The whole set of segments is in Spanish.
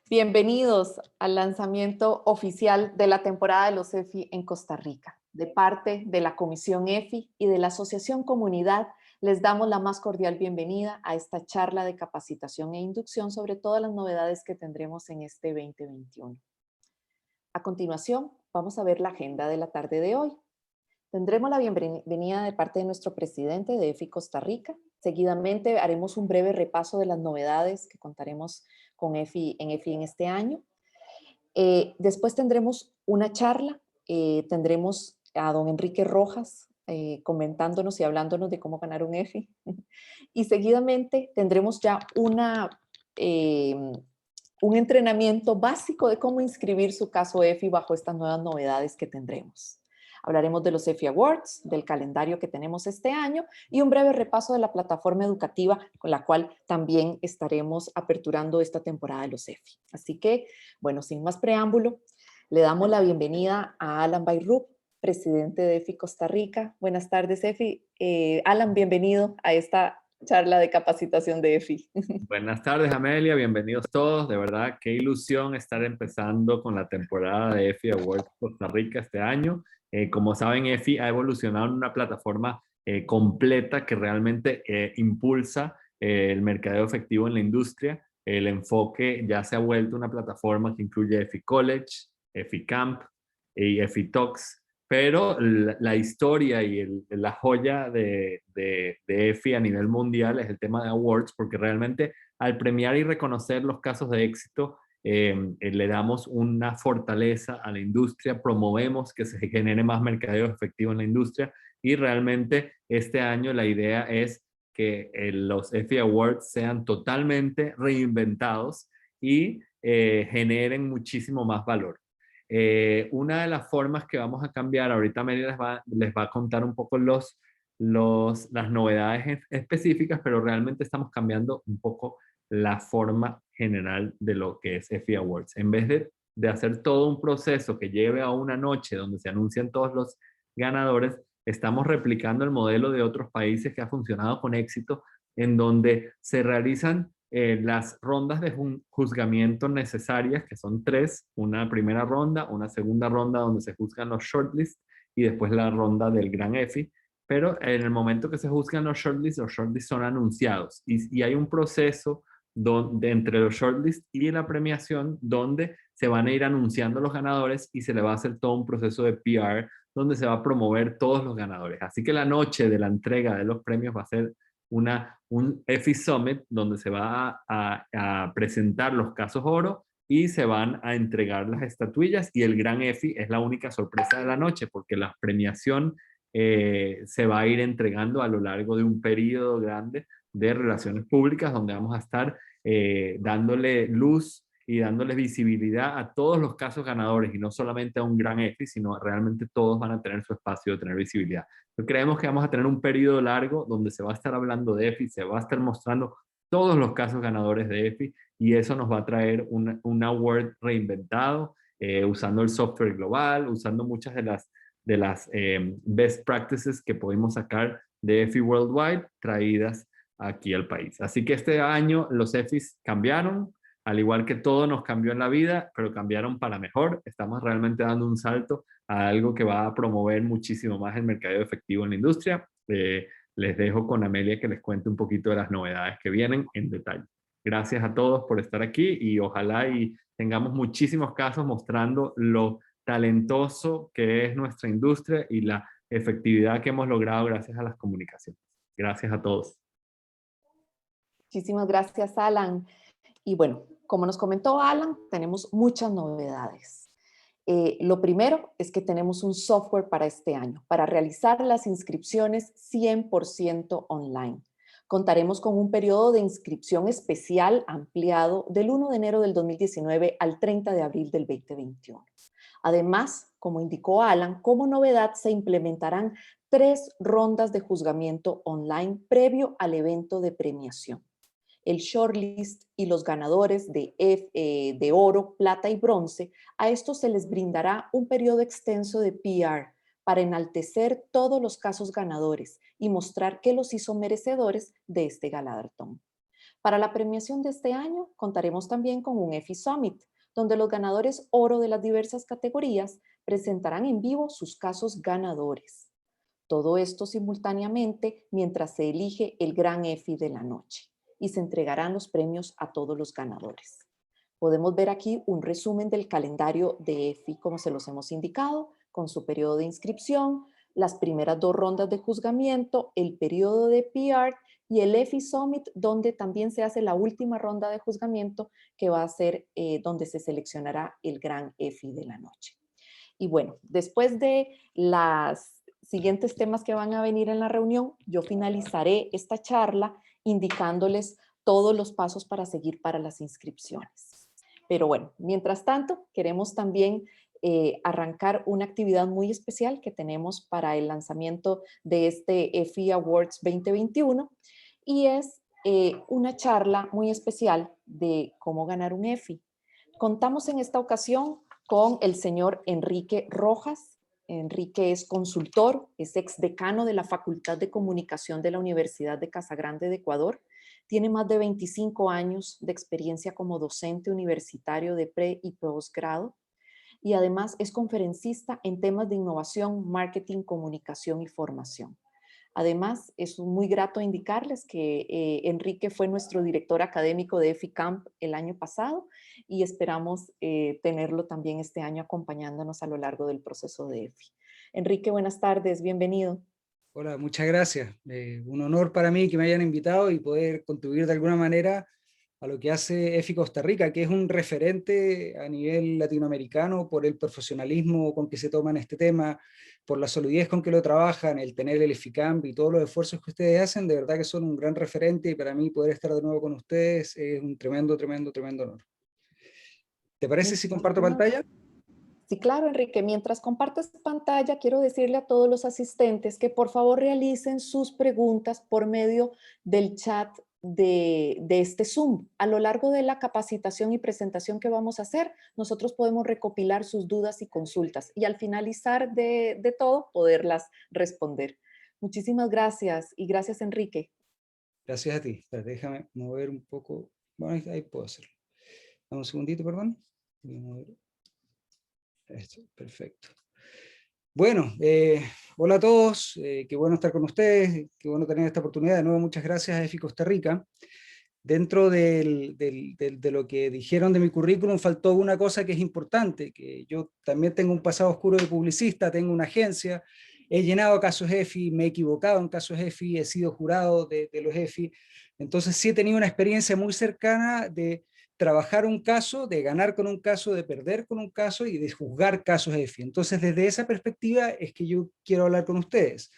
Bienvenidos al lanzamiento oficial de la temporada de los EFI en Costa Rica. De parte de la Comisión EFI y de la Asociación Comunidad, les damos la más cordial bienvenida a esta charla de capacitación e inducción sobre todas las novedades que tendremos en este 2021. A continuación, vamos a ver la agenda de la tarde de hoy. Tendremos la bienvenida de parte de nuestro presidente de EFI Costa Rica. Seguidamente haremos un breve repaso de las novedades que contaremos con EFI en este año. Después tendremos una charla, tendremos a don Enrique Rojas comentándonos y hablándonos de cómo ganar un EFI. Y seguidamente tendremos ya eh, un entrenamiento básico de cómo inscribir su caso EFI bajo estas nuevas novedades que tendremos. Hablaremos de los EFI Awards, del calendario que tenemos este año y un breve repaso de la plataforma educativa con la cual también estaremos aperturando esta temporada de los EFI. Así que, bueno, sin más preámbulo, le damos la bienvenida a Alan Bayrup, presidente de EFI Costa Rica. Buenas tardes, EFI. Alan, bienvenido a esta charla de capacitación de EFI. Buenas tardes, Amelia. Bienvenidos todos. De verdad, qué ilusión estar empezando con la temporada de EFI Awards Costa Rica este año. Como saben, EFI ha evolucionado en una plataforma completa que realmente impulsa el mercadeo efectivo en la industria. El enfoque ya se ha vuelto una plataforma que incluye EFI College, EFI Camp y EFI Talks. Pero la historia y la joya de EFI a nivel mundial es el tema de awards, porque realmente al premiar y reconocer los casos de éxito, le damos una fortaleza a la industria, promovemos que se genere más mercadeo efectivo en la industria y realmente este año la idea es que los EFI Awards sean totalmente reinventados y generen muchísimo más valor. Una de las formas que vamos a cambiar, ahorita Mary les va a contar un poco las novedades específicas, pero realmente estamos cambiando un poco la forma general de lo que es EFI Awards. En vez de hacer todo un proceso que lleve a una noche donde se anuncian todos los ganadores, estamos replicando el modelo de otros países que ha funcionado con éxito, en donde se realizan las rondas de juzgamiento necesarias, que son tres: una primera ronda, una segunda ronda donde se juzgan los shortlists y después la ronda del gran EFI. Pero en el momento que se juzgan los shortlists son anunciados y hay un proceso entre los shortlists y la premiación donde se van a ir anunciando los ganadores y se le va a hacer todo un proceso de PR donde se va a promover todos los ganadores. Así que la noche de la entrega de los premios va a ser un EFI Summit donde se va a presentar los casos oro y se van a entregar las estatuillas, y el gran EFI es la única sorpresa de la noche porque la premiación se va a ir entregando a lo largo de un periodo grande de relaciones públicas donde vamos a estar dándole luz y dándole visibilidad a todos los casos ganadores y no solamente a un gran EFI, sino realmente todos van a tener su espacio de tener visibilidad. Creemos que vamos a tener un periodo largo donde se va a estar hablando de EFI, se va a estar mostrando todos los casos ganadores de EFI y eso nos va a traer un award reinventado, usando el software global, usando muchas de las best practices que podemos sacar de EFI Worldwide traídas aquí al país. Así que este año los EFIs cambiaron, al igual que todo nos cambió en la vida, pero cambiaron para mejor. Estamos realmente dando un salto a algo que va a promover muchísimo más el mercadeo efectivo en la industria. Les dejo con Amelia que les cuente un poquito de las novedades que vienen en detalle. Gracias a todos por estar aquí y ojalá y tengamos muchísimos casos mostrando lo talentoso que es nuestra industria y la efectividad que hemos logrado gracias a las comunicaciones. Gracias a todos. Muchísimas gracias, Alan. Y bueno, como nos comentó Alan, tenemos muchas novedades. Lo primero es que tenemos un software para este año, para realizar las inscripciones 100% online. Contaremos con un periodo de inscripción especial ampliado del 1 de enero del 2019 al 30 de abril del 2021. Además, como indicó Alan, como novedad se implementarán 3 rondas de juzgamiento online previo al evento de premiación. El shortlist y los ganadores de oro, plata y bronce, a estos se les brindará un periodo extenso de PR para enaltecer todos los casos ganadores y mostrar qué los hizo merecedores de este galardón. Para la premiación de este año contaremos también con un EFI Summit, donde los ganadores oro de las diversas categorías presentarán en vivo sus casos ganadores. Todo esto simultáneamente mientras se elige el gran EFI de la noche y se entregarán los premios a todos los ganadores. Podemos ver aquí un resumen del calendario de EFI, como se los hemos indicado, con su periodo de inscripción, las primeras 2 rondas de juzgamiento, el periodo de PR y el EFI Summit, donde también se hace la última ronda de juzgamiento, que va a ser donde se seleccionará el gran EFI de la noche. Y bueno, después de los siguientes temas que van a venir en la reunión, yo finalizaré esta charla indicándoles todos los pasos para seguir para las inscripciones. Pero bueno, mientras tanto, queremos también arrancar una actividad muy especial que tenemos para el lanzamiento de este EFI Awards 2021 y es una charla muy especial de cómo ganar un EFI. Contamos en esta ocasión con el señor Enrique Rojas. Enrique es consultor, es exdecano de la Facultad de Comunicación de la Universidad de Casagrande de Ecuador. Tiene más de 25 años de experiencia como docente universitario de pre- y posgrado y además es conferencista en temas de innovación, marketing, comunicación y formación. Además, es muy grato indicarles que Enrique fue nuestro director académico de EFICamp el año pasado y esperamos tenerlo también este año acompañándonos a lo largo del proceso de EFI. Enrique, buenas tardes, bienvenido. Hola, muchas gracias. Un honor para mí que me hayan invitado y poder contribuir de alguna manera a lo que hace EFI Costa Rica, que es un referente a nivel latinoamericano por el profesionalismo con que se toman este tema, por la solidez con que lo trabajan, el tener el EFICamp y todos los esfuerzos que ustedes hacen, de verdad que son un gran referente y para mí poder estar de nuevo con ustedes es un tremendo, tremendo, tremendo honor. ¿Te parece si comparto pantalla? Sí, claro, Enrique. Mientras compartes pantalla, quiero decirle a todos los asistentes que por favor realicen sus preguntas por medio del chat de este Zoom. A lo largo de la capacitación y presentación que vamos a hacer, nosotros podemos recopilar sus dudas y consultas y al finalizar de todo, poderlas responder. Muchísimas gracias y gracias, Enrique. Gracias a ti. Espérate, déjame mover un poco. Bueno, ahí puedo hacerlo. Dame un segundito, perdón. Voy a mover. Esto, perfecto. Bueno, hola a todos, qué bueno estar con ustedes, qué bueno tener esta oportunidad. De nuevo, muchas gracias a EFI Costa Rica. Dentro de lo que dijeron de mi currículum, faltó una cosa que es importante, que yo también tengo un pasado oscuro de publicista, tengo una agencia, he llenado casos EFI, me he equivocado en casos EFI, he sido jurado de los EFI, entonces sí he tenido una experiencia muy cercana de trabajar un caso, de ganar con un caso, de perder con un caso y de juzgar casos EFI. Entonces desde esa perspectiva es que yo quiero hablar con ustedes.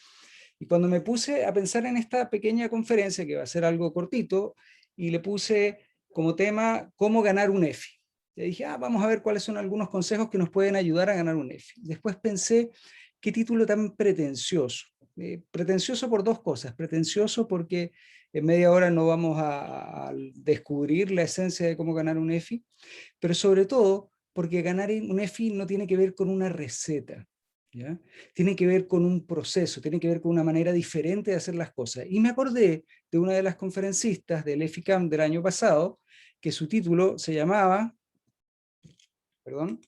Y cuando me puse a pensar en esta pequeña conferencia, que va a ser algo cortito, y le puse como tema cómo ganar un EFI. Y dije, vamos a ver cuáles son algunos consejos que nos pueden ayudar a ganar un EFI. Después pensé, qué título tan pretencioso. Pretencioso por dos cosas. Pretencioso porque en media hora no vamos a descubrir la esencia de cómo ganar un EFI, pero sobre todo porque ganar un EFI no tiene que ver con una receta. ¿Ya? Tiene que ver con un proceso, tiene que ver con una manera diferente de hacer las cosas. Y me acordé de una de las conferencistas del EFICamp del año pasado, que su título se llamaba, perdón,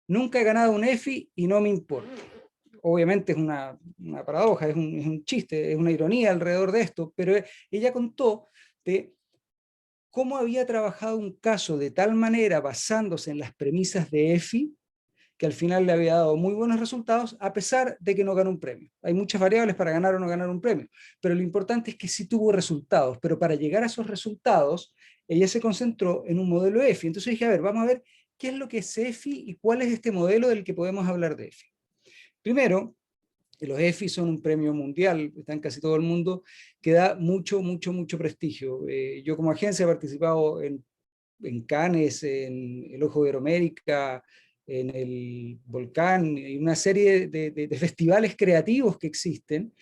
Nunca he ganado un EFI y no me importa. Obviamente es una paradoja, es un chiste, es una ironía alrededor de esto, pero ella contó de cómo había trabajado un caso de tal manera basándose en las premisas de EFI, que al final le había dado muy buenos resultados, a pesar de que no ganó un premio. Hay muchas variables para ganar o no ganar un premio, pero lo importante es que sí tuvo resultados, pero para llegar a esos resultados, ella se concentró en un modelo EFI. Entonces dije, a ver, vamos a ver qué es lo que es EFI y cuál es este modelo del que podemos hablar de EFI. Primero, los EFI son un premio mundial, está en casi todo el mundo, que da mucho, mucho, mucho prestigio. Yo como agencia he participado en Cannes, en el Ojo de Iberoamérica, en el Volcán, y una serie de festivales creativos que existen,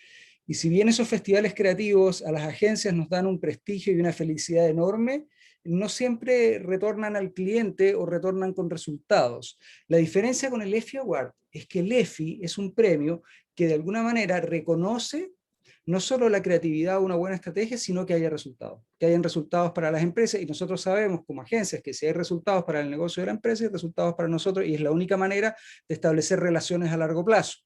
y si bien esos festivales creativos a las agencias nos dan un prestigio y una felicidad enorme, no siempre retornan al cliente o retornan con resultados. La diferencia con el EFI Award es que el EFI es un premio que de alguna manera reconoce no solo la creatividad o una buena estrategia, sino que haya resultados, que hayan resultados para las empresas, y nosotros sabemos como agencias que si hay resultados para el negocio de la empresa, hay resultados para nosotros, y es la única manera de establecer relaciones a largo plazo.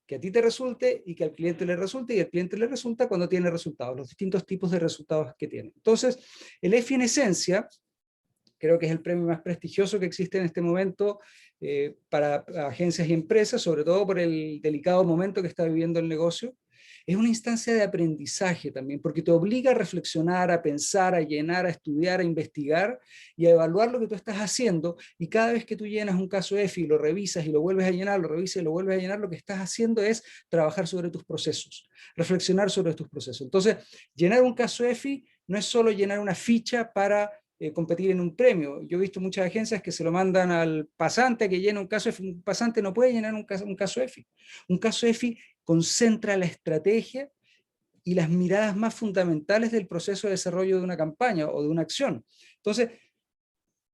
Que a ti te resulte y que al cliente le resulte, y al cliente le resulta cuando tiene resultados, los distintos tipos de resultados que tiene. Entonces, el EFI en esencia, creo que es el premio más prestigioso que existe en este momento para agencias y empresas, sobre todo por el delicado momento que está viviendo el negocio. Es una instancia de aprendizaje también, porque te obliga a reflexionar, a pensar, a llenar, a estudiar, a investigar y a evaluar lo que tú estás haciendo, y cada vez que tú llenas un caso EFI y lo revisas y lo vuelves a llenar, lo revisas y lo vuelves a llenar, lo que estás haciendo es trabajar sobre tus procesos, reflexionar sobre tus procesos. Entonces, llenar un caso EFI no es solo llenar una ficha para competir en un premio. Yo he visto muchas agencias que se lo mandan al pasante que llena un caso EFI. Un pasante no puede llenar un caso EFI. Un caso EFI concentra la estrategia y las miradas más fundamentales del proceso de desarrollo de una campaña o de una acción. Entonces,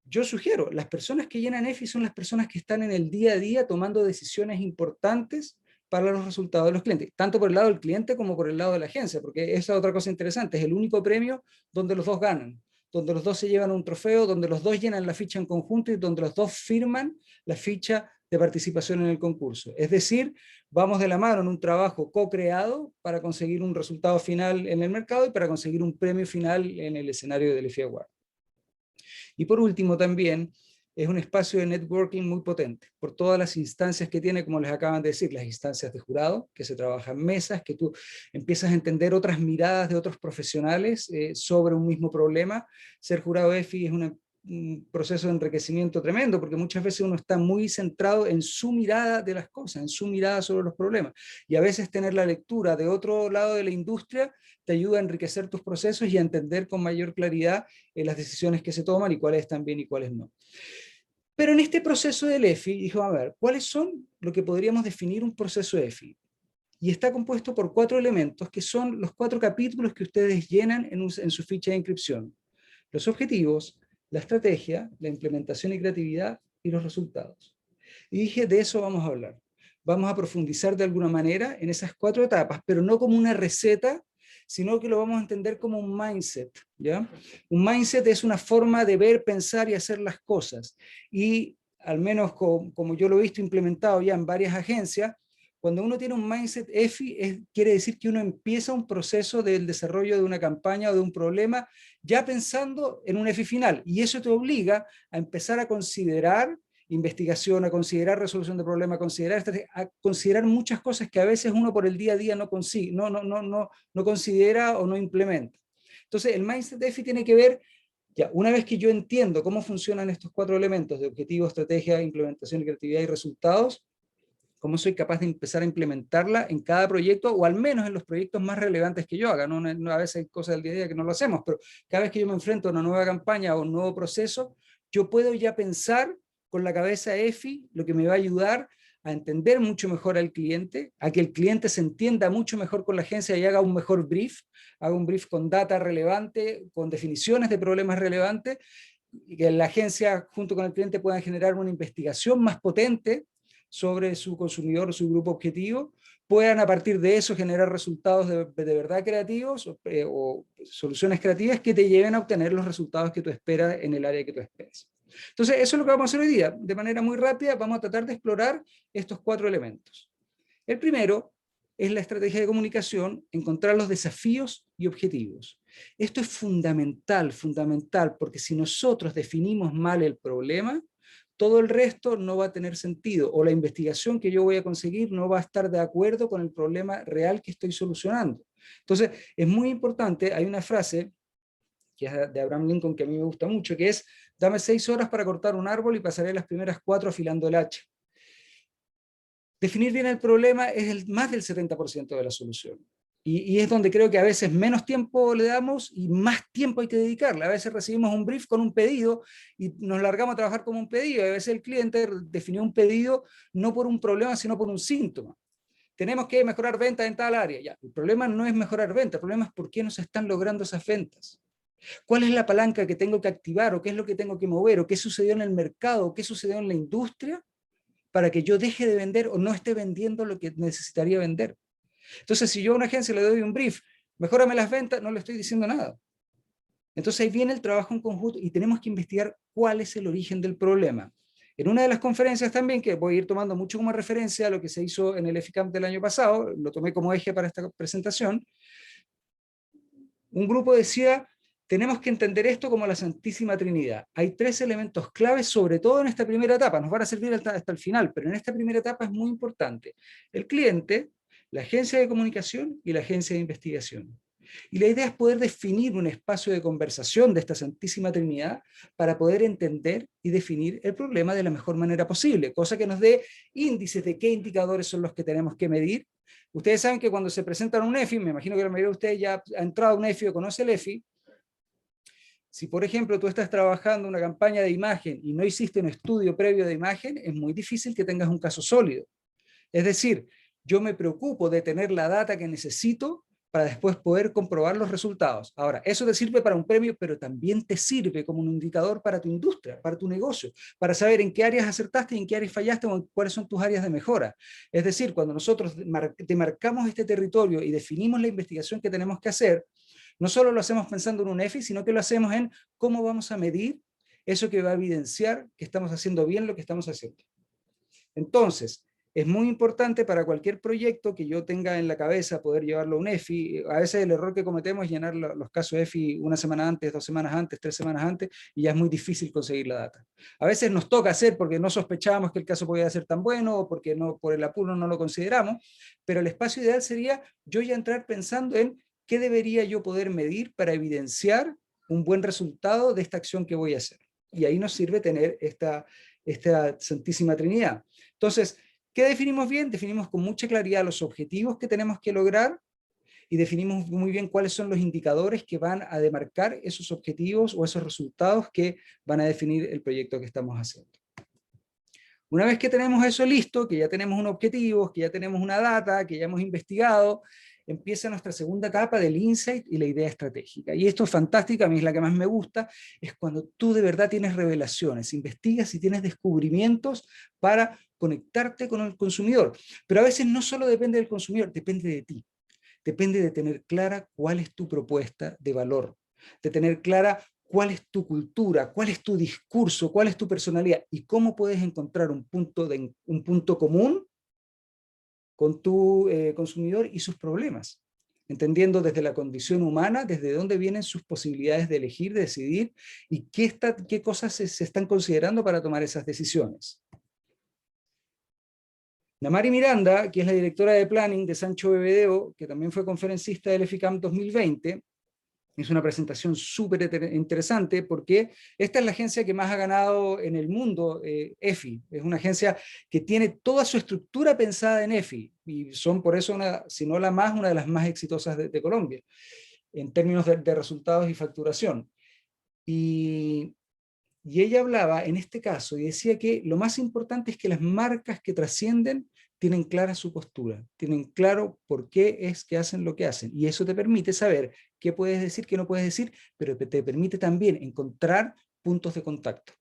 yo sugiero, las personas que llenan EFI son las personas que están en el día a día tomando decisiones importantes para los resultados de los clientes, tanto por el lado del cliente como por el lado de la agencia, porque esa es otra cosa interesante, es el único premio donde los dos ganan, donde los dos se llevan un trofeo, donde los dos llenan la ficha en conjunto y donde los dos firman la ficha de participación en el concurso. Es decir, vamos de la mano en un trabajo co-creado para conseguir un resultado final en el mercado y para conseguir un premio final en el escenario del EFI Award. Y por último también, es un espacio de networking muy potente, por todas las instancias que tiene, como les acaban de decir, las instancias de jurado, que se trabajan en mesas, que tú empiezas a entender otras miradas de otros profesionales sobre un mismo problema. Ser jurado EFI es un proceso de enriquecimiento tremendo, porque muchas veces uno está muy centrado en su mirada de las cosas, en su mirada sobre los problemas, y a veces tener la lectura de otro lado de la industria te ayuda a enriquecer tus procesos y a entender con mayor claridad las decisiones que se toman y cuáles están bien y cuáles no. Pero en este proceso del EFI, dijo, a ver, ¿cuáles son lo que podríamos definir un proceso EFI? Y está compuesto por 4 elementos, que son los 4 capítulos que ustedes llenan en su ficha de inscripción. Los objetivos, la estrategia, la implementación y creatividad, y los resultados. Y dije, de eso vamos a hablar. Vamos a profundizar de alguna manera en esas 4 etapas, pero no como una receta, sino que lo vamos a entender como un mindset, ¿ya? Un mindset es una forma de ver, pensar y hacer las cosas. Y al menos como yo lo he visto implementado ya en varias agencias, cuando uno tiene un mindset EFI, quiere decir que uno empieza un proceso del desarrollo de una campaña o de un problema ya pensando en un EFI final. Y eso te obliga a empezar a considerar investigación, a considerar resolución de problemas, a considerar muchas cosas que a veces uno por el día a día no considera o no implementa. Entonces, el mindset EFI tiene que ver, ya, una vez que yo entiendo cómo funcionan estos 4 elementos de objetivo, estrategia, implementación, creatividad y resultados, cómo soy capaz de empezar a implementarla en cada proyecto, o al menos en los proyectos más relevantes que yo haga. No, a veces hay cosas del día a día que no lo hacemos, pero cada vez que yo me enfrento a una nueva campaña o un nuevo proceso, yo puedo ya pensar con la cabeza EFI, lo que me va a ayudar a entender mucho mejor al cliente, a que el cliente se entienda mucho mejor con la agencia y haga un mejor brief, haga un brief con data relevante, con definiciones de problemas relevantes, y que la agencia junto con el cliente puedan generar una investigación más potente sobre su consumidor o su grupo objetivo, puedan a partir de eso generar resultados de verdad creativos o soluciones creativas que te lleven a obtener los resultados que tú esperas en el área que tú esperas. Entonces, eso es lo que vamos a hacer hoy día. De manera muy rápida, vamos a tratar de explorar estos 4 elementos. El primero es la estrategia de comunicación, encontrar los desafíos y objetivos. Esto es fundamental, porque si nosotros definimos mal el problema, todo el resto no va a tener sentido, o la investigación que yo voy a conseguir no va a estar de acuerdo con el problema real que estoy solucionando. Entonces, es muy importante, hay una frase que es de Abraham Lincoln que a mí me gusta mucho, que es, dame 6 horas para cortar un árbol y pasaré las primeras 4 afilando el hacha. Definir bien el problema es más del 70% de la solución. Y es donde creo que a veces menos tiempo le damos y más tiempo hay que dedicarle. A veces recibimos un brief con un pedido y nos largamos a trabajar como un pedido. Y a veces el cliente definió un pedido no por un problema, sino por un síntoma. Tenemos que mejorar ventas en tal área. Ya, el problema no es mejorar ventas, el problema es por qué no se están logrando esas ventas. ¿Cuál es la palanca que tengo que activar o qué es lo que tengo que mover o qué sucedió en el mercado o qué sucedió en la industria para que yo deje de vender o no esté vendiendo lo que necesitaría vender? Entonces, si yo a una agencia le doy un brief, mejórame las ventas, no le estoy diciendo nada. Entonces ahí viene el trabajo en conjunto y tenemos que investigar cuál es el origen del problema. En una de las conferencias también, que voy a ir tomando mucho como referencia a lo que se hizo en el EFICAM del año pasado, lo tomé como eje para esta presentación, un grupo decía, tenemos que entender esto como la Santísima Trinidad. Hay 3 elementos claves, sobre todo en esta primera etapa, nos van a servir hasta el final, pero en esta primera etapa es muy importante. El cliente, la agencia de comunicación y la agencia de investigación. Y la idea es poder definir un espacio de conversación de esta Santísima Trinidad para poder entender y definir el problema de la mejor manera posible, cosa que nos dé índices de qué indicadores son los que tenemos que medir. Ustedes saben que cuando se presentan un EFI, me imagino que la mayoría de ustedes ya ha entrado a un EFI o conoce el EFI, si por ejemplo tú estás trabajando una campaña de imagen y no hiciste un estudio previo de imagen, es muy difícil que tengas un caso sólido. Es decir, yo me preocupo de tener la data que necesito para después poder comprobar los resultados. Ahora, eso te sirve para un premio, pero también te sirve como un indicador para tu industria, para tu negocio, para saber en qué áreas acertaste y en qué áreas fallaste o cuáles son tus áreas de mejora. Es decir, cuando nosotros demarcamos este territorio y definimos la investigación que tenemos que hacer, no solo lo hacemos pensando en un EFI, sino que lo hacemos en cómo vamos a medir eso que va a evidenciar que estamos haciendo bien lo que estamos haciendo. Entonces, es muy importante para cualquier proyecto que yo tenga en la cabeza poder llevarlo a un EFI. A veces el error que cometemos es llenar los casos EFI una semana antes, 2 semanas antes, 3 semanas antes, y ya es muy difícil conseguir la data. A veces nos toca hacer porque no sospechábamos que el caso podía ser tan bueno o porque no, por el apuro no lo consideramos, pero el espacio ideal sería yo ya entrar pensando en qué debería yo poder medir para evidenciar un buen resultado de esta acción que voy a hacer. Y ahí nos sirve tener esta Santísima Trinidad. Entonces, ¿qué definimos bien? Definimos con mucha claridad los objetivos que tenemos que lograr y definimos muy bien cuáles son los indicadores que van a demarcar esos objetivos o esos resultados que van a definir el proyecto que estamos haciendo. Una vez que tenemos eso listo, que ya tenemos un objetivo, que ya tenemos una data, que ya hemos investigado, empieza nuestra segunda capa del insight y la idea estratégica. Y esto es fantástico, a mí es la que más me gusta, es cuando tú de verdad tienes revelaciones, investigas y tienes descubrimientos para conectarte con el consumidor. Pero a veces no solo depende del consumidor, depende de ti. Depende de tener clara cuál es tu propuesta de valor, de tener clara cuál es tu cultura, cuál es tu discurso, cuál es tu personalidad y cómo puedes encontrar un punto común con tu consumidor y sus problemas, entendiendo desde la condición humana, desde dónde vienen sus posibilidades de elegir, de decidir y qué cosas se están considerando para tomar esas decisiones. Namari Miranda, que es la directora de Planning de Sancho Bebedeo, que también fue conferencista del EFICAM 2020, es una presentación súper interesante porque esta es la agencia que más ha ganado en el mundo, EFI. Es una agencia que tiene toda su estructura pensada en EFI y son por eso, si no la más, una de las más exitosas de Colombia en términos de resultados y facturación. Y ella hablaba en este caso y decía que lo más importante es que las marcas que trascienden tienen clara su postura, tienen claro por qué es que hacen lo que hacen. Y eso te permite saber qué puedes decir, qué no puedes decir, pero te permite también encontrar puntos de contacto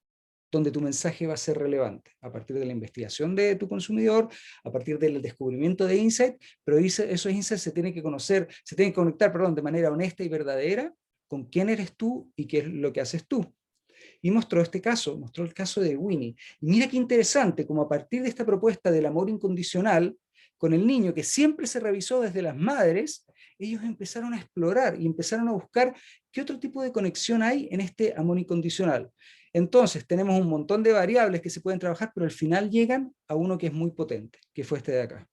donde tu mensaje va a ser relevante, a partir de la investigación de tu consumidor, a partir del descubrimiento de insight, pero esos insights se tienen que conocer, se tienen que conectar, perdón, de manera honesta y verdadera con quién eres tú y qué es lo que haces tú. Y mostró el caso de Winnie. Y mira qué interesante, como a partir de esta propuesta del amor incondicional, con el niño que siempre se revisó desde las madres, ellos empezaron a explorar y empezaron a buscar qué otro tipo de conexión hay en este amor incondicional. Entonces, tenemos un montón de variables que se pueden trabajar, pero al final llegan a uno que es muy potente, que fue este de acá.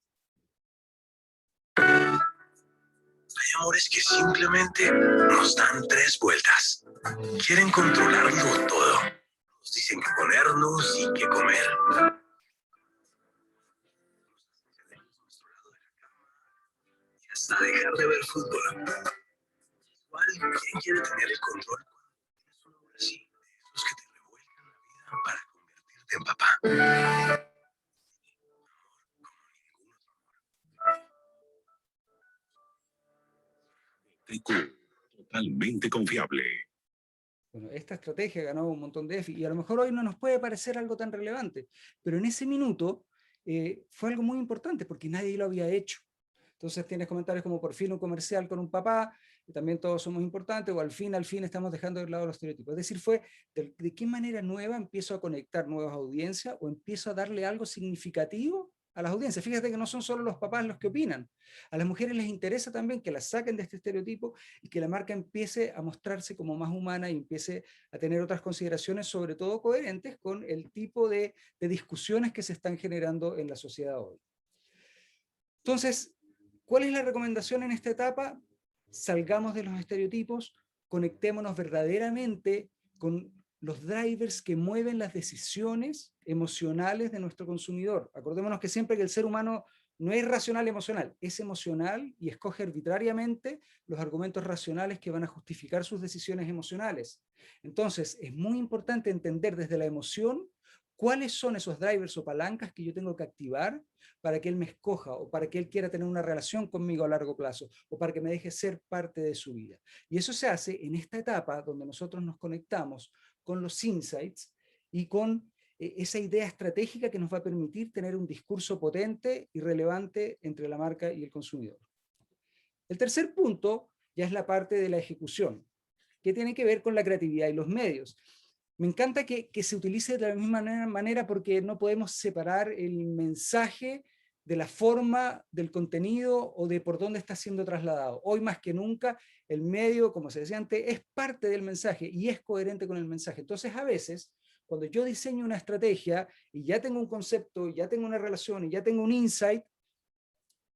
Hay amores que simplemente nos dan 3 vueltas. Quieren controlarlo todo. Nos dicen qué ponernos y qué comer. Y hasta dejar de ver fútbol. Igual, ¿quién quiere tener el control cuando tienes un amor así? Esos que te revuelcan la vida para convertirte en papá. Totalmente confiable. Bueno, esta estrategia ganó un montón de EFI y a lo mejor hoy no nos puede parecer algo tan relevante, pero en ese minuto fue algo muy importante porque nadie lo había hecho. Entonces tienes comentarios como por fin un comercial con un papá, y también todos somos importantes, o al fin estamos dejando de lado los estereotipos. Es decir, fue de qué manera nueva empiezo a conectar nuevas audiencias o empiezo a darle algo significativo a las audiencias. Fíjate que no son solo los papás los que opinan. A las mujeres les interesa también que las saquen de este estereotipo y que la marca empiece a mostrarse como más humana y empiece a tener otras consideraciones, sobre todo coherentes con el tipo de discusiones que se están generando en la sociedad hoy. Entonces, ¿cuál es la recomendación en esta etapa? Salgamos de los estereotipos, conectémonos verdaderamente con los drivers que mueven las decisiones emocionales de nuestro consumidor. Acordémonos que siempre que el ser humano no es racional emocional, es emocional y escoge arbitrariamente los argumentos racionales que van a justificar sus decisiones emocionales. Entonces, es muy importante entender desde la emoción cuáles son esos drivers o palancas que yo tengo que activar para que él me escoja o para que él quiera tener una relación conmigo a largo plazo o para que me deje ser parte de su vida. Y eso se hace en esta etapa donde nosotros nos conectamos con los insights y con esa idea estratégica que nos va a permitir tener un discurso potente y relevante entre la marca y el consumidor. El tercer punto ya es la parte de la ejecución, que tiene que ver con la creatividad y los medios. Me encanta que se utilice de la misma manera porque no podemos separar el mensaje de la forma del contenido o de por dónde está siendo trasladado. Hoy más que nunca el medio, como se decía antes, es parte del mensaje y es coherente con el mensaje. Entonces a veces, cuando yo diseño una estrategia y ya tengo un concepto, ya tengo una relación y ya tengo un insight,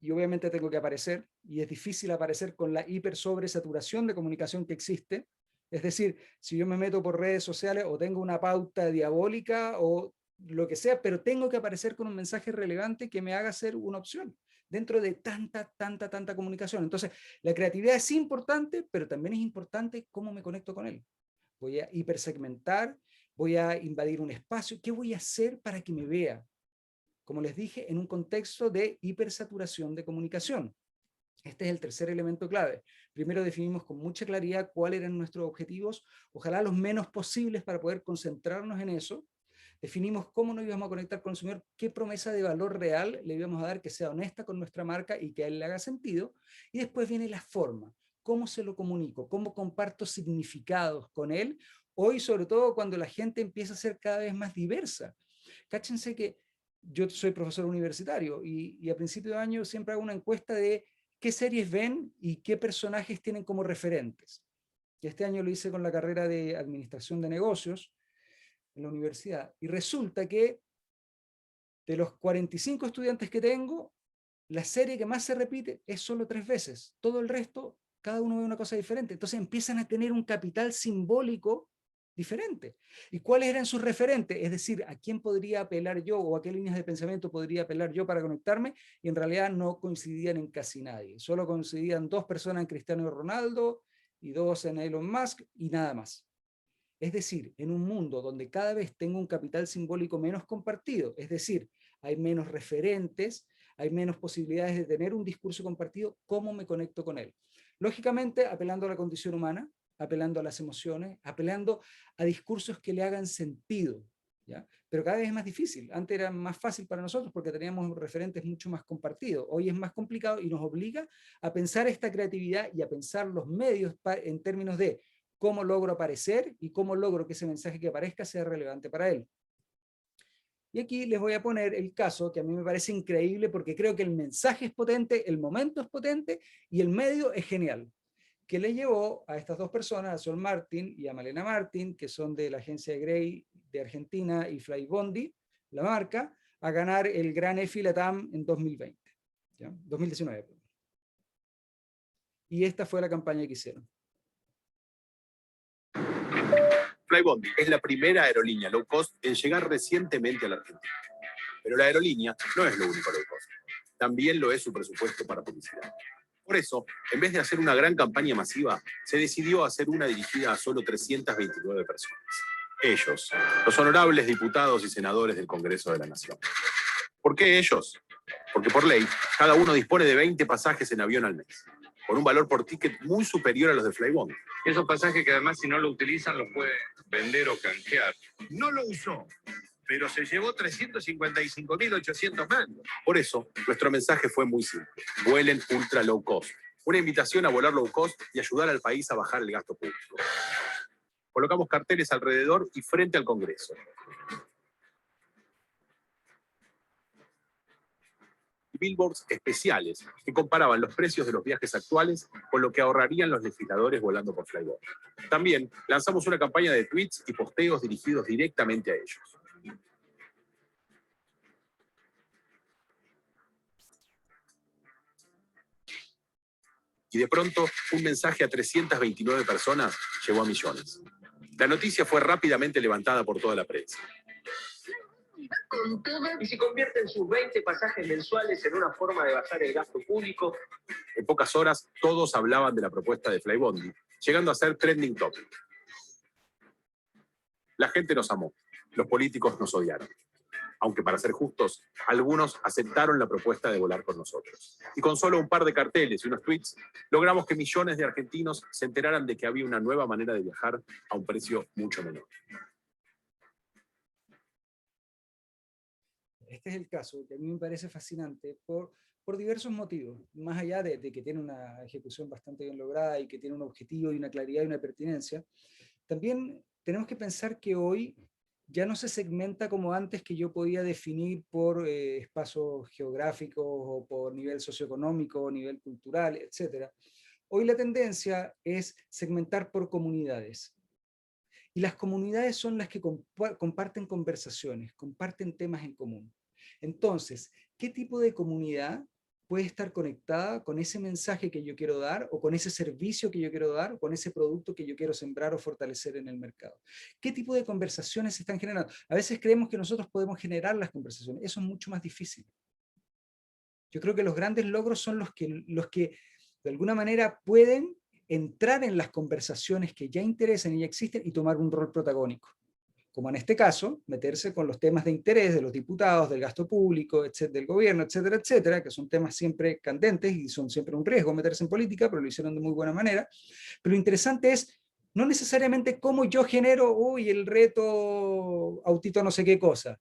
y obviamente tengo que aparecer, y es difícil aparecer con la hiper sobresaturación de comunicación que existe. Es decir, si yo me meto por redes sociales o tengo una pauta diabólica o lo que sea, pero tengo que aparecer con un mensaje relevante que me haga ser una opción dentro de tanta comunicación. Entonces, la creatividad es importante, pero también es importante cómo me conecto con él. Voy a hipersegmentar, voy a invadir un espacio. ¿Qué voy a hacer para que me vea? Como les dije, en un contexto de hipersaturación de comunicación. Este es el tercer elemento clave. Primero definimos con mucha claridad cuáles eran nuestros objetivos, ojalá los menos posibles para poder concentrarnos en eso. Definimos cómo nos íbamos a conectar con el consumidor, qué promesa de valor real le íbamos a dar que sea honesta con nuestra marca y que a él le haga sentido. Y después viene la forma, cómo se lo comunico, cómo comparto significados con él, hoy sobre todo cuando la gente empieza a ser cada vez más diversa. Cáchense que yo soy profesor universitario y a principio de año siempre hago una encuesta de qué series ven y qué personajes tienen como referentes. Y este año lo hice con la carrera de Administración de Negocios en la universidad. Y resulta que de los 45 estudiantes que tengo, la serie que más se repite es solo 3 veces. Todo el resto, cada uno ve una cosa diferente. Entonces empiezan a tener un capital simbólico diferente. ¿Y cuáles eran sus referentes? Es decir, ¿a quién podría apelar yo o a qué líneas de pensamiento podría apelar yo para conectarme? Y en realidad no coincidían en casi nadie. Solo coincidían 2 personas en Cristiano Ronaldo y 2 en Elon Musk y nada más. Es decir, en un mundo donde cada vez tengo un capital simbólico menos compartido, es decir, hay menos referentes, hay menos posibilidades de tener un discurso compartido, ¿cómo me conecto con él? Lógicamente, apelando a la condición humana, apelando a las emociones, apelando a discursos que le hagan sentido, ¿ya? Pero cada vez es más difícil. Antes era más fácil para nosotros porque teníamos referentes mucho más compartidos. Hoy es más complicado y nos obliga a pensar esta creatividad y a pensar los medios en términos de cómo logro aparecer y cómo logro que ese mensaje que aparezca sea relevante para él. Y aquí les voy a poner el caso que a mí me parece increíble porque creo que el mensaje es potente, el momento es potente y el medio es genial, que le llevó a estas 2 personas, a Sol Martin y a Malena Martin, que son de la agencia Grey de Argentina y Flybondi, la marca, a ganar el Gran EFI Latam en 2020, ¿ya? 2019. Y esta fue la campaña que hicieron. Flybondi es la primera aerolínea low cost en llegar recientemente a la Argentina. Pero la aerolínea no es lo único low cost. También lo es su presupuesto para publicidad. Por eso, en vez de hacer una gran campaña masiva, se decidió hacer una dirigida a solo 329 personas. Ellos, los honorables diputados y senadores del Congreso de la Nación. ¿Por qué ellos? Porque por ley, cada uno dispone de 20 pasajes en avión al mes, con un valor por ticket muy superior a los de Flybondi. Esos pasajes que además si no lo utilizan los pueden vender o canjear. No lo usó. pero se llevó 355.800 mangos. Por eso, nuestro mensaje fue muy simple. Vuelen ultra low cost. Una invitación a volar low cost y ayudar al país a bajar el gasto público. Colocamos carteles alrededor y frente al Congreso. Billboards especiales que comparaban los precios de los viajes actuales con lo que ahorrarían los legisladores volando por Flybondi. También lanzamos una campaña de tweets y posteos dirigidos directamente a ellos. Y de pronto, un mensaje a 329 personas llegó a millones. La noticia fue rápidamente levantada por toda la prensa. Con todo, y si convierten sus 20 pasajes mensuales en una forma de bajar el gasto público. En pocas horas, todos hablaban de la propuesta de Flybondi, llegando a ser trending topic. La gente nos amó, los políticos nos odiaron. Aunque para ser justos, algunos aceptaron la propuesta de volar con nosotros. Y con solo un par de carteles y unos tweets, logramos que millones de argentinos se enteraran de que había una nueva manera de viajar a un precio mucho menor. Este es el caso que a mí me parece fascinante por diversos motivos, más allá de que tiene una ejecución bastante bien lograda y que tiene un objetivo y una claridad y una pertinencia. También tenemos que pensar que hoy ya no se segmenta como antes, que yo podía definir por espacios geográficos o por nivel socioeconómico, nivel cultural, etc. Hoy la tendencia es segmentar por comunidades. Y las comunidades son las que comparten conversaciones, comparten temas en común. Entonces, ¿qué tipo de comunidad puede estar conectada con ese mensaje que yo quiero dar, o con ese servicio que yo quiero dar, o con ese producto que yo quiero sembrar o fortalecer en el mercado? ¿Qué tipo de conversaciones se están generando? A veces creemos que nosotros podemos generar las conversaciones. Eso es mucho más difícil. Yo creo que los grandes logros son los que de alguna manera pueden entrar en las conversaciones que ya interesan y ya existen y tomar un rol protagónico. Como en este caso, meterse con los temas de interés de los diputados, del gasto público, del gobierno, etcétera, etcétera, que son temas siempre candentes y son siempre un riesgo meterse en política, pero lo hicieron de muy buena manera. Pero lo interesante es no necesariamente cómo yo genero el reto autito no sé qué cosa.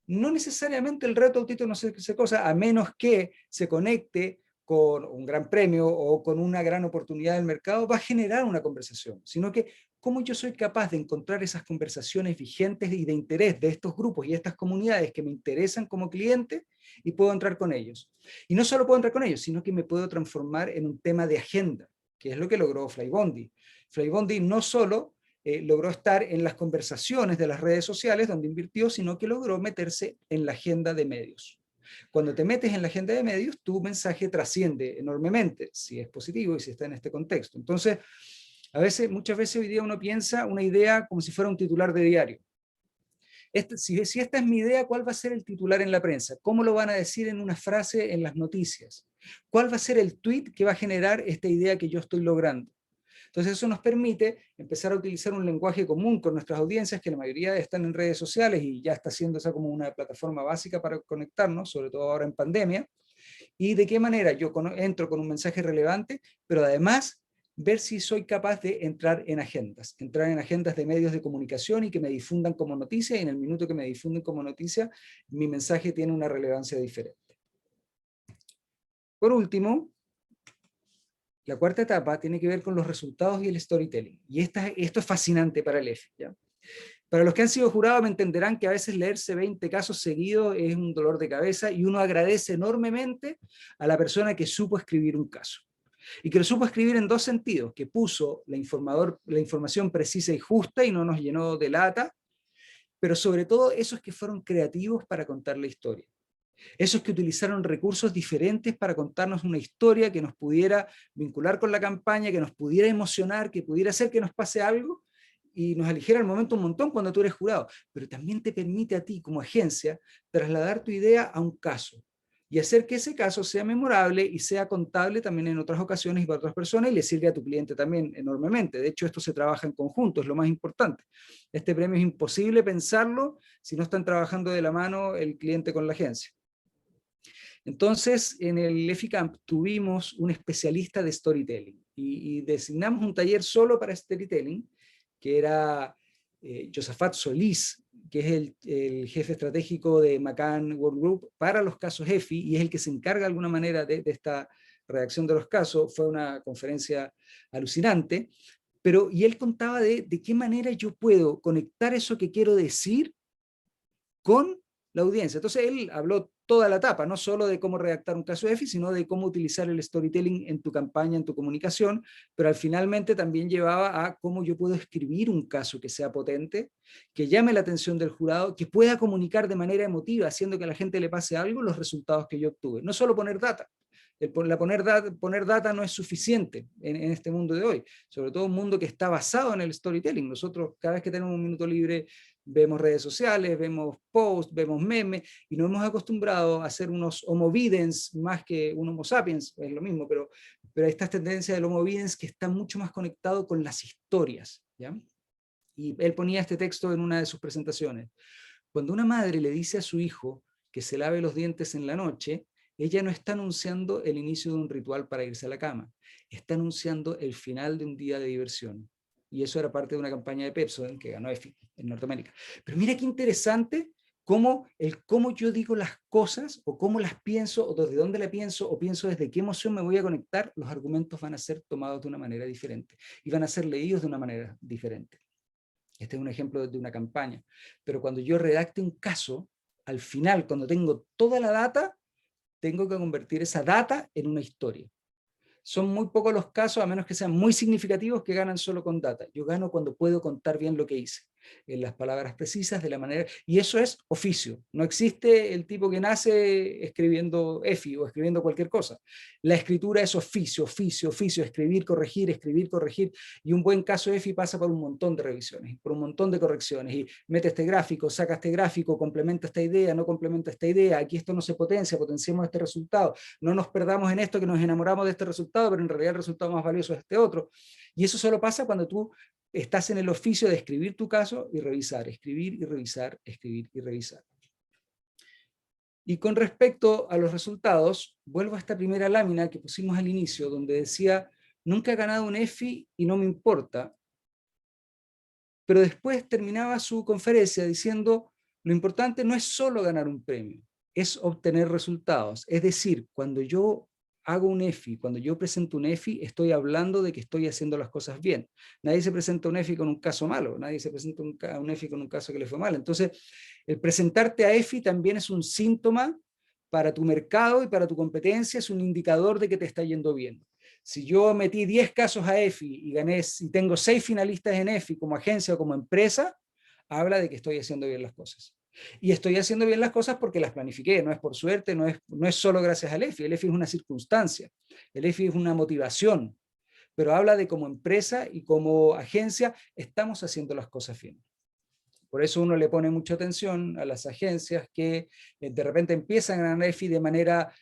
No necesariamente el reto autito no sé qué cosa, a menos que se conecte con un gran premio o con una gran oportunidad del mercado, va a generar una conversación, sino que cómo yo soy capaz de encontrar esas conversaciones vigentes y de interés de estos grupos y estas comunidades que me interesan como cliente y puedo entrar con ellos. Y no solo puedo entrar con ellos, sino que me puedo transformar en un tema de agenda, que es lo que logró Flybondi. Flybondi no solo logró estar en las conversaciones de las redes sociales donde invirtió, sino que logró meterse en la agenda de medios. Cuando te metes en la agenda de medios, tu mensaje trasciende enormemente, si es positivo y si está en este contexto. Entonces, muchas veces hoy día uno piensa una idea como si fuera un titular de diario. Si esta es mi idea, ¿cuál va a ser el titular en la prensa? ¿Cómo lo van a decir en una frase en las noticias? ¿Cuál va a ser el tweet que va a generar esta idea que yo estoy logrando? Entonces eso nos permite empezar a utilizar un lenguaje común con nuestras audiencias, que la mayoría están en redes sociales y ya está siendo esa como una plataforma básica para conectarnos, sobre todo ahora en pandemia, y de qué manera yo entro con un mensaje relevante, pero además ver si soy capaz de entrar en agendas de medios de comunicación y que me difundan como noticia, y en el minuto que me difunden como noticia, mi mensaje tiene una relevancia diferente. Por último, la cuarta etapa tiene que ver con los resultados y el storytelling. Y esto es fascinante para el EFI, ¿ya? Para los que han sido jurados me entenderán que a veces leerse 20 casos seguidos es un dolor de cabeza, y uno agradece enormemente a la persona que supo escribir un caso. Y que lo supo escribir en dos sentidos: que puso la información precisa y justa y no nos llenó de lata, pero sobre todo esos que fueron creativos para contar la historia. Esos que utilizaron recursos diferentes para contarnos una historia que nos pudiera vincular con la campaña, que nos pudiera emocionar, que pudiera hacer que nos pase algo y nos aligiera el momento un montón cuando tú eres jurado. Pero también te permite a ti como agencia trasladar tu idea a un caso y hacer que ese caso sea memorable y sea contable también en otras ocasiones y para otras personas, y le sirve a tu cliente también enormemente. De hecho, esto se trabaja en conjunto, es lo más importante. Este premio es imposible pensarlo si no están trabajando de la mano el cliente con la agencia. Entonces, en el EFICamp tuvimos un especialista de storytelling y designamos un taller solo para storytelling, que era Josafat Solís, que es el jefe estratégico de McCann World Group para los casos EFI, y es el que se encarga de alguna manera de esta redacción de los casos. Fue una conferencia alucinante, y él contaba de qué manera yo puedo conectar eso que quiero decir con la audiencia. Entonces él habló toda la etapa, no solo de cómo redactar un caso EFI, sino de cómo utilizar el storytelling en tu campaña, en tu comunicación, pero al finalmente también llevaba a cómo yo puedo escribir un caso que sea potente, que llame la atención del jurado, que pueda comunicar de manera emotiva, haciendo que a la gente le pase algo, los resultados que yo obtuve. No solo poner data. Poner data no es suficiente en este mundo de hoy, sobre todo un mundo que está basado en el storytelling. Nosotros cada vez que tenemos un minuto libre vemos redes sociales, vemos posts, vemos memes, y nos hemos acostumbrado a ser unos homo videns más que un homo sapiens, es lo mismo, pero hay esta tendencia del homo videns que está mucho más conectado con las historias, ¿ya? Y él ponía este texto en una de sus presentaciones. Cuando una madre le dice a su hijo que se lave los dientes en la noche, ella no está anunciando el inicio de un ritual para irse a la cama, está anunciando el final de un día de diversión. Y eso era parte de una campaña de Pepsi que ganó EFI en Norteamérica. Pero mira qué interesante cómo yo digo las cosas, o cómo las pienso, o desde dónde la pienso, o pienso desde qué emoción me voy a conectar, los argumentos van a ser tomados de una manera diferente y van a ser leídos de una manera diferente. Este es un ejemplo de una campaña. Pero cuando yo redacte un caso, al final, cuando tengo toda la data, tengo que convertir esa data en una historia. Son muy pocos los casos, a menos que sean muy significativos, que ganan solo con data. Yo gano cuando puedo contar bien lo que hice, en las palabras precisas, de la manera, y eso es oficio. No existe el tipo que nace escribiendo EFI o escribiendo cualquier cosa. La escritura es oficio, escribir, corregir, y un buen caso EFI pasa por un montón de revisiones, por un montón de correcciones, y mete este gráfico, saca este gráfico, complementa esta idea, no complementa esta idea, aquí esto no se potencia, potenciemos este resultado, no nos perdamos en esto que nos enamoramos de este resultado, pero en realidad el resultado más valioso es este otro. Y eso solo pasa cuando tú estás en el oficio de escribir tu caso y revisar, escribir y revisar, escribir y revisar. Y con respecto a los resultados, vuelvo a esta primera lámina que pusimos al inicio, donde decía, nunca he ganado un EFI y no me importa, pero después terminaba su conferencia diciendo, lo importante no es solo ganar un premio, es obtener resultados. Es decir, cuando yo hago un EFI, cuando yo presento un EFI, estoy hablando de que estoy haciendo las cosas bien. Nadie se presenta un EFI con un caso malo, nadie se presenta un EFI con un caso que le fue mal. Entonces, el presentarte a EFI también es un síntoma para tu mercado y para tu competencia, es un indicador de que te está yendo bien. Si yo metí 10 casos a EFI y tengo 6 finalistas en EFI como agencia o como empresa, habla de que estoy haciendo bien las cosas. Y estoy haciendo bien las cosas porque las planifiqué, no es por suerte, no es solo gracias al EFI. El EFI es una circunstancia, el EFI es una motivación, pero habla de como empresa y como agencia estamos haciendo las cosas bien. Por eso uno le pone mucha atención a las agencias que de repente empiezan a ganar EFI de manera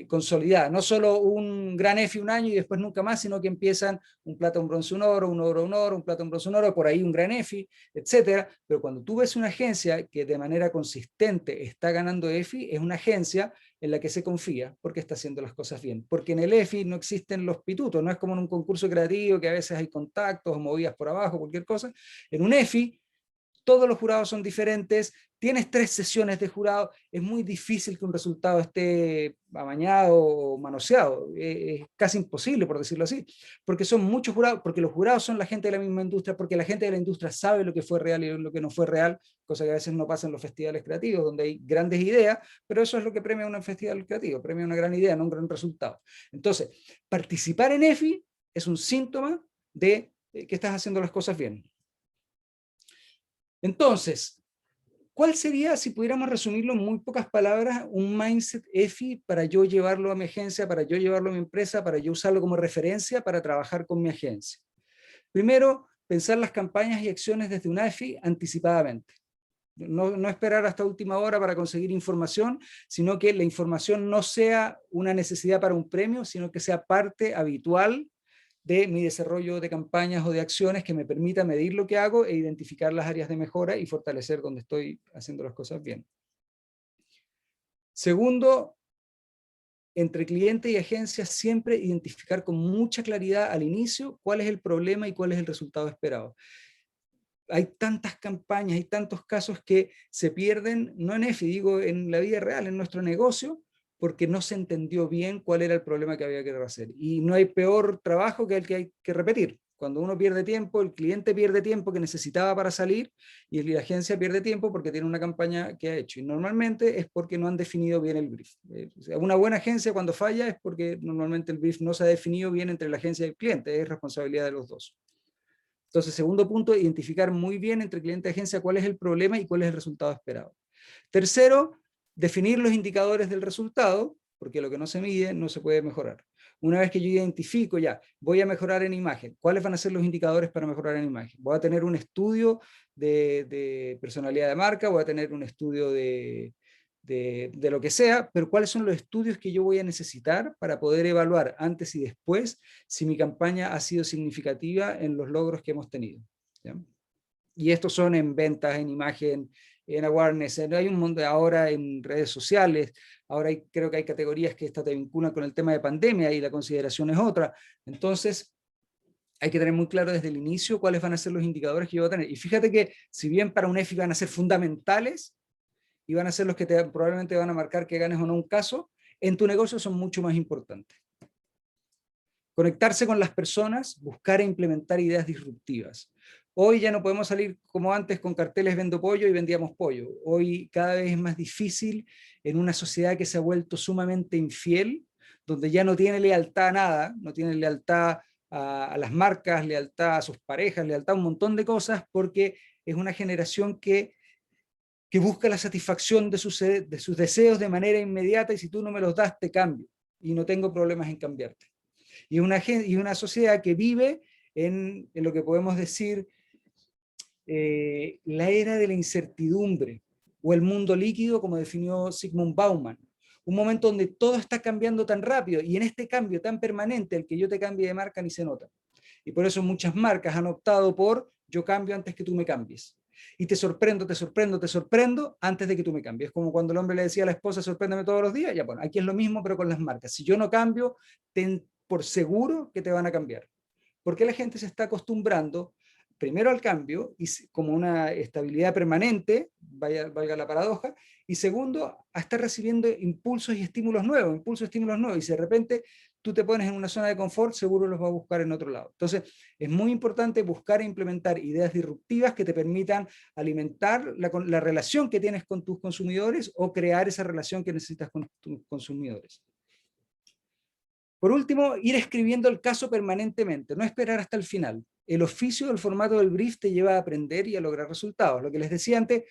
consolidada. No solo un gran EFI un año y después nunca más, sino que empiezan un plata, un bronce, un oro, un plata, un bronce, un oro, por ahí un gran EFI, etc. Pero cuando tú ves una agencia que de manera consistente está ganando EFI, es una agencia en la que se confía porque está haciendo las cosas bien. Porque en el EFI no existen los pitutos, no es como en un concurso creativo que a veces hay contactos o movidas por abajo, cualquier cosa. En un EFI todos los jurados son diferentes, tienes 3 sesiones de jurado, es muy difícil que un resultado esté amañado o manoseado, es casi imposible, por decirlo así, porque son muchos jurados, porque los jurados son la gente de la misma industria, porque la gente de la industria sabe lo que fue real y lo que no fue real, cosa que a veces no pasa en los festivales creativos, donde hay grandes ideas, pero eso es lo que premia un festival creativo, premia una gran idea, no un gran resultado. Entonces, participar en EFI es un síntoma de que estás haciendo las cosas bien. Entonces, ¿cuál sería, si pudiéramos resumirlo en muy pocas palabras, un mindset EFI para yo llevarlo a mi agencia, para yo llevarlo a mi empresa, para yo usarlo como referencia para trabajar con mi agencia? Primero, pensar las campañas y acciones desde una EFI anticipadamente. No esperar hasta última hora para conseguir información, sino que la información no sea una necesidad para un premio, sino que sea parte habitual de mi desarrollo de campañas o de acciones que me permita medir lo que hago e identificar las áreas de mejora y fortalecer donde estoy haciendo las cosas bien. Segundo, entre cliente y agencia siempre identificar con mucha claridad al inicio cuál es el problema y cuál es el resultado esperado. hay tantas campañas, hay tantos casos que se pierden, no en EFI, digo en la vida real, en nuestro negocio, porque no se entendió bien cuál era el problema que había que hacer. Y no hay peor trabajo que el que hay que repetir. Cuando uno pierde tiempo, el cliente pierde tiempo que necesitaba para salir y la agencia pierde tiempo porque tiene una campaña que ha hecho. Y normalmente es porque no han definido bien el brief. O sea, una buena agencia cuando falla es porque normalmente el brief no se ha definido bien entre la agencia y el cliente, es responsabilidad de los dos. Entonces, segundo punto, identificar muy bien entre cliente y agencia cuál es el problema y cuál es el resultado esperado. Tercero, definir los indicadores del resultado, porque lo que no se mide no se puede mejorar. Una vez que yo identifico ya, voy a mejorar en imagen, ¿cuáles van a ser los indicadores para mejorar en imagen? Voy a tener un estudio de personalidad de marca, voy a tener un estudio de lo que sea, pero ¿cuáles son los estudios que yo voy a necesitar para poder evaluar antes y después si mi campaña ha sido significativa en los logros que hemos tenido? ¿Ya? Y estos son en ventas, en imagen, en awareness, hay un mundo ahora en redes sociales, ahora creo que hay categorías que te vinculan con el tema de pandemia y la consideración es otra. Entonces, hay que tener muy claro desde el inicio cuáles van a ser los indicadores que yo voy a tener. Y fíjate que si bien para un EFI van a ser fundamentales, y van a ser los que probablemente van a marcar que ganes o no un caso, en tu negocio son mucho más importantes. Conectarse con las personas, buscar e implementar ideas disruptivas. Hoy ya no podemos salir como antes con carteles vendo pollo y vendíamos pollo. Hoy cada vez es más difícil en una sociedad que se ha vuelto sumamente infiel, donde ya no tiene lealtad a nada, no tiene lealtad a las marcas, lealtad a sus parejas, lealtad a un montón de cosas, porque es una generación que busca la satisfacción de sus deseos de manera inmediata y si tú no me los das, te cambio y no tengo problemas en cambiarte. Y una sociedad que vive en lo que podemos decir la era de la incertidumbre o el mundo líquido, como definió Zygmunt Bauman. Un momento donde todo está cambiando tan rápido y en este cambio tan permanente, el que yo te cambie de marca ni se nota. Y por eso muchas marcas han optado por yo cambio antes que tú me cambies. Y te sorprendo antes de que tú me cambies. Como cuando el hombre le decía a la esposa, sorpréndeme todos los días. Ya, bueno, aquí es lo mismo, pero con las marcas. Si yo no cambio, ten por seguro que te van a cambiar. Porque la gente se está acostumbrando primero al cambio, y como una estabilidad permanente, valga la paradoja, y segundo, a estar recibiendo impulsos y estímulos nuevos, y si de repente tú te pones en una zona de confort, seguro los va a buscar en otro lado. Entonces, es muy importante buscar e implementar ideas disruptivas que te permitan alimentar la relación que tienes con tus consumidores o crear esa relación que necesitas con tus consumidores. Por último, ir escribiendo el caso permanentemente, no esperar hasta el final. El oficio del formato del brief te lleva a aprender y a lograr resultados. Lo que les decía antes,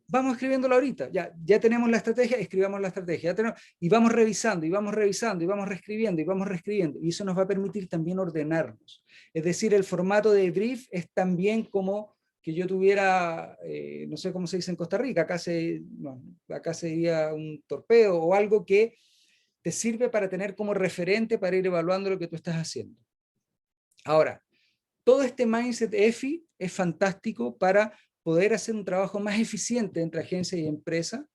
vamos escribiéndolo ahorita. Ya tenemos la estrategia, escribamos la estrategia. Y vamos revisando, y vamos revisando, y vamos reescribiendo, y vamos reescribiendo. Y eso nos va a permitir también ordenarnos. Es decir, el formato de brief es también como que yo tuviera, no sé cómo se dice en Costa Rica, acá se diría un torpeo o algo que te sirve para tener como referente para ir evaluando lo que tú estás haciendo. Ahora, todo este mindset EFI es fantástico para poder hacer un trabajo más eficiente entre agencia y empresa,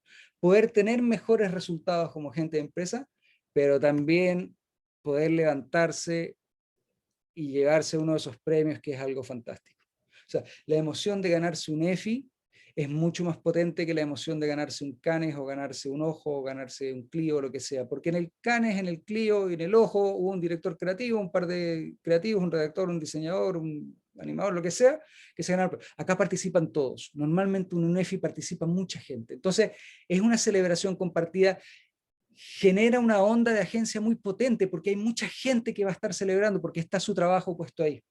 poder tener mejores resultados como agente de empresa, pero también poder levantarse y llevarse uno de esos premios que es algo fantástico. O sea, la emoción de ganarse un EFI es mucho más potente que la emoción de ganarse un Cannes o ganarse un Ojo o ganarse un Clio o lo que sea, porque en el Cannes, en el Clio y en el Ojo hubo un director creativo, un par de creativos, un redactor, un diseñador, un animador, lo que sea, que se ganaron. Acá participan todos. Normalmente en un EFI participa mucha gente. Entonces es una celebración compartida, genera una onda de agencia muy potente porque hay mucha gente que va a estar celebrando porque está su trabajo puesto ahí.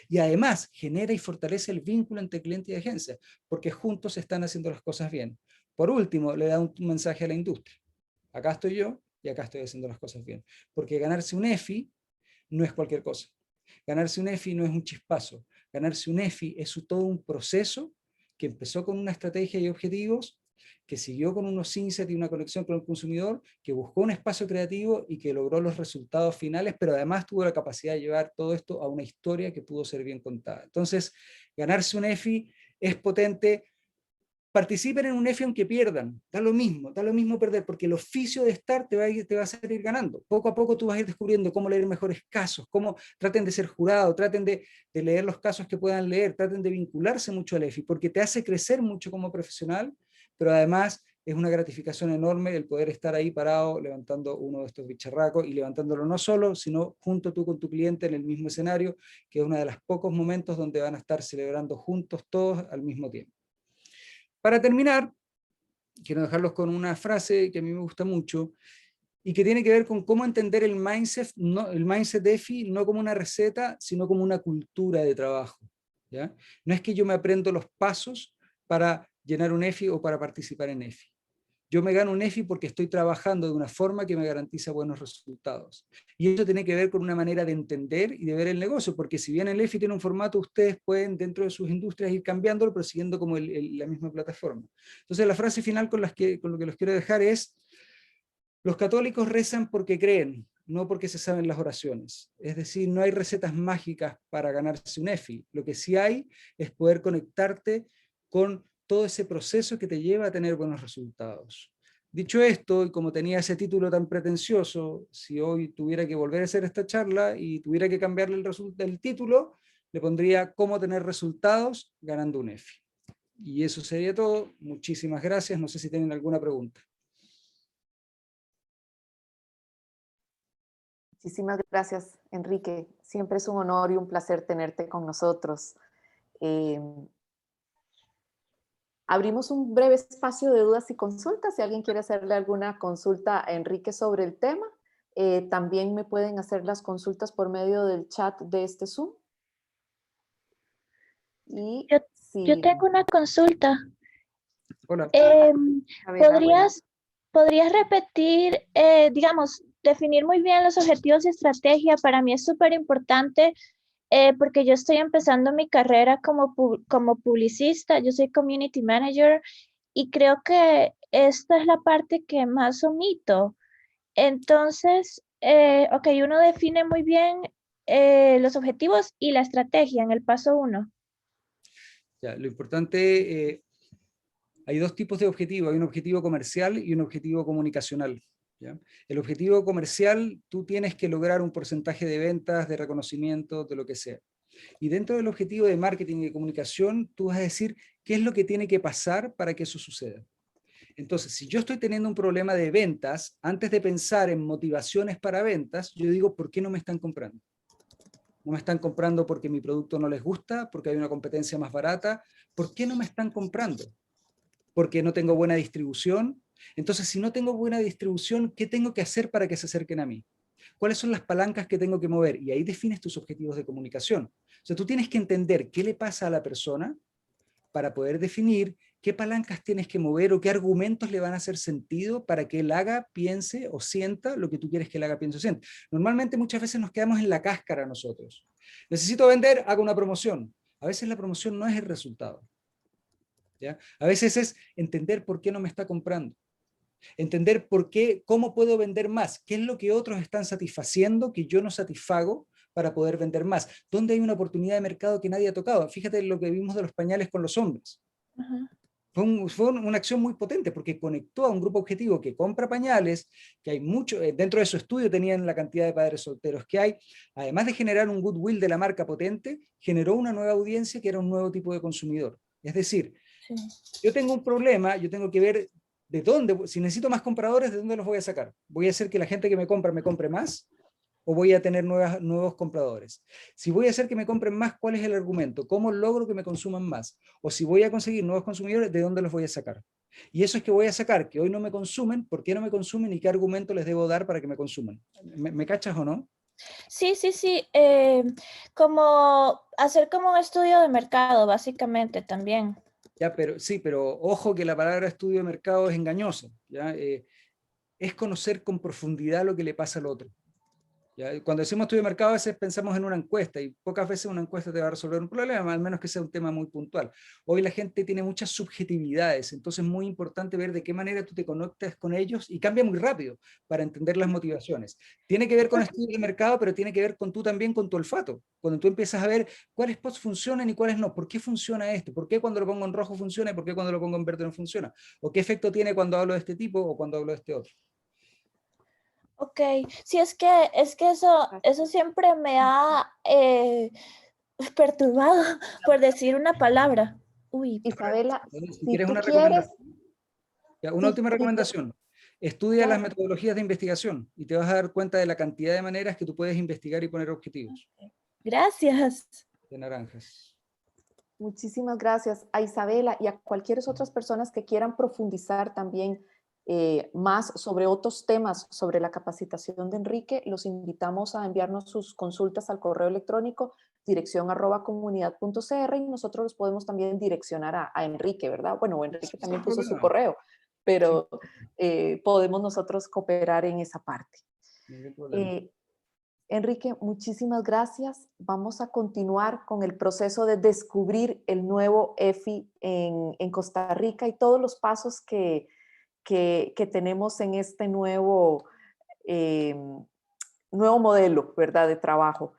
Y además genera y fortalece el vínculo entre cliente y agencia, porque juntos están haciendo las cosas bien. Por último, le da un mensaje a la industria. Acá estoy yo y acá estoy haciendo las cosas bien. Porque ganarse un EFI no es cualquier cosa. Ganarse un EFI no es un chispazo. Ganarse un EFI es todo un proceso que empezó con una estrategia y objetivos, que siguió con unos insights y una conexión con el consumidor, que buscó un espacio creativo y que logró los resultados finales, pero además tuvo la capacidad de llevar todo esto a una historia que pudo ser bien contada. Entonces, ganarse un EFI es potente, participen en un EFI aunque pierdan, da lo mismo perder, porque el oficio de estar te va a hacer ir ganando. Poco a poco tú vas a ir descubriendo cómo leer mejores casos, cómo traten de ser jurado, traten de leer los casos que puedan leer, traten de vincularse mucho al EFI, porque te hace crecer mucho como profesional, pero además es una gratificación enorme el poder estar ahí parado levantando uno de estos bicharracos y levantándolo no solo, sino junto tú con tu cliente en el mismo escenario, que es uno de los pocos momentos donde van a estar celebrando juntos todos al mismo tiempo. Para terminar, quiero dejarlos con una frase que a mí me gusta mucho y que tiene que ver con cómo entender el mindset de EFI no como una receta, sino como una cultura de trabajo, ¿ya? No es que yo me aprendo los pasos para llenar un EFI o para participar en EFI. Yo me gano un EFI porque estoy trabajando de una forma que me garantiza buenos resultados. Y eso tiene que ver con una manera de entender y de ver el negocio, porque si bien el EFI tiene un formato, ustedes pueden dentro de sus industrias ir cambiándolo, pero siguiendo como la misma plataforma. Entonces la frase final con lo que los quiero dejar es: los católicos rezan porque creen, no porque se saben las oraciones. Es decir, no hay recetas mágicas para ganarse un EFI. Lo que sí hay es poder conectarte con todo ese proceso que te lleva a tener buenos resultados. Dicho esto, y como tenía ese título tan pretencioso, si hoy tuviera que volver a hacer esta charla y tuviera que cambiarle el título, le pondría cómo tener resultados ganando un EFI. Y eso sería todo. Muchísimas gracias. No sé si tienen alguna pregunta. Muchísimas gracias, Enrique. Siempre es un honor y un placer tenerte con nosotros. Abrimos un breve espacio de dudas y consultas. Si alguien quiere hacerle alguna consulta a Enrique sobre el tema, también me pueden hacer las consultas por medio del chat de este Zoom. Y Yo tengo una consulta. Hola. a ver, ¿Podrías repetir, digamos, definir muy bien los objetivos y estrategia? Para mí es súper importante porque yo estoy empezando mi carrera como publicista, yo soy community manager y creo que esta es la parte que más omito. Entonces, ok, uno define muy bien los objetivos y la estrategia en el paso 1. Ya, lo importante, hay dos tipos de objetivos, hay un objetivo comercial y un objetivo comunicacional. ¿Ya? El objetivo comercial, tú tienes que lograr un porcentaje de ventas, de reconocimiento, de lo que sea. Y dentro del objetivo de marketing y de comunicación, tú vas a decir qué es lo que tiene que pasar para que eso suceda. Entonces, si yo estoy teniendo un problema de ventas, antes de pensar en motivaciones para ventas, yo digo, ¿por qué no me están comprando? No me están comprando porque mi producto no les gusta, porque hay una competencia más barata. ¿Por qué no me están comprando? Porque no tengo buena distribución. Entonces, si no tengo buena distribución, ¿qué tengo que hacer para que se acerquen a mí? ¿Cuáles son las palancas que tengo que mover? Y ahí defines tus objetivos de comunicación. O sea, tú tienes que entender qué le pasa a la persona para poder definir qué palancas tienes que mover o qué argumentos le van a hacer sentido para que él haga, piense o sienta lo que tú quieres que él haga, piense o sienta. Normalmente muchas veces nos quedamos en la cáscara nosotros. Necesito vender, hago una promoción. A veces la promoción no es el resultado. ¿Ya? A veces es entender por qué no me está comprando. Entender por qué, cómo puedo vender más, qué es lo que otros están satisfaciendo que yo no satisfago para poder vender más. ¿Dónde hay una oportunidad de mercado que nadie ha tocado? Fíjate lo que vimos de los pañales con los hombres. Fue una acción muy potente porque conectó a un grupo objetivo que compra pañales, que hay mucho, dentro de su estudio tenían la cantidad de padres solteros que hay, además de generar un goodwill de la marca potente, generó una nueva audiencia que era un nuevo tipo de consumidor. Es decir, sí, yo tengo un problema, yo tengo que ver de dónde, si necesito más compradores, ¿de dónde los voy a sacar? ¿Voy a hacer que la gente que me compre más? ¿O voy a tener nuevos compradores? Si voy a hacer que me compren más, ¿cuál es el argumento? ¿Cómo logro que me consuman más? O si voy a conseguir nuevos consumidores, ¿de dónde los voy a sacar? Y eso es que voy a sacar, que hoy no me consumen, ¿por qué no me consumen y qué argumento les debo dar para que me consuman? ¿Me cachas o no? Sí. Como hacer como un estudio de mercado, básicamente, también. Ya, pero ojo que la palabra estudio de mercado es engañosa. ¿Ya? Es conocer con profundidad lo que le pasa al otro. ¿Ya? Cuando decimos estudio de mercado, a veces pensamos en una encuesta y pocas veces una encuesta te va a resolver un problema, al menos que sea un tema muy puntual. Hoy la gente tiene muchas subjetividades, entonces es muy importante ver de qué manera tú te conectas con ellos y cambia muy rápido para entender las motivaciones. Tiene que ver con estudios de mercado, pero tiene que ver con tú también con tu olfato. Cuando tú empiezas a ver cuáles spots funcionan y cuáles no, ¿por qué funciona esto? ¿Por qué cuando lo pongo en rojo funciona y por qué cuando lo pongo en verde no funciona? ¿O qué efecto tiene cuando hablo de este tipo o cuando hablo de este otro? Ok, sí, es que eso siempre me ha perturbado, por decir una palabra. Uy, Isabela, Si si quieres tú una quieres, recomendación, ya, una sí, última recomendación. Estudia las claro. metodologías de investigación y te vas a dar cuenta de la cantidad de maneras que tú puedes investigar y poner objetivos. gracias. De naranjas. Muchísimas gracias a Isabela y a cualquier otras personas que quieran profundizar también más sobre otros temas sobre la capacitación de Enrique. Los invitamos a enviarnos sus consultas al correo electrónico dirección@comunidad.cr y nosotros los podemos también direccionar a Enrique, ¿verdad? Bueno, Enrique también Sin puso su problema. correo, Sin pero podemos nosotros cooperar en esa parte. ningún problema. Enrique, muchísimas gracias. Vamos a continuar con el proceso de descubrir el nuevo EFI en Costa Rica y todos los pasos que tenemos en este nuevo, nuevo modelo, ¿verdad?, de trabajo.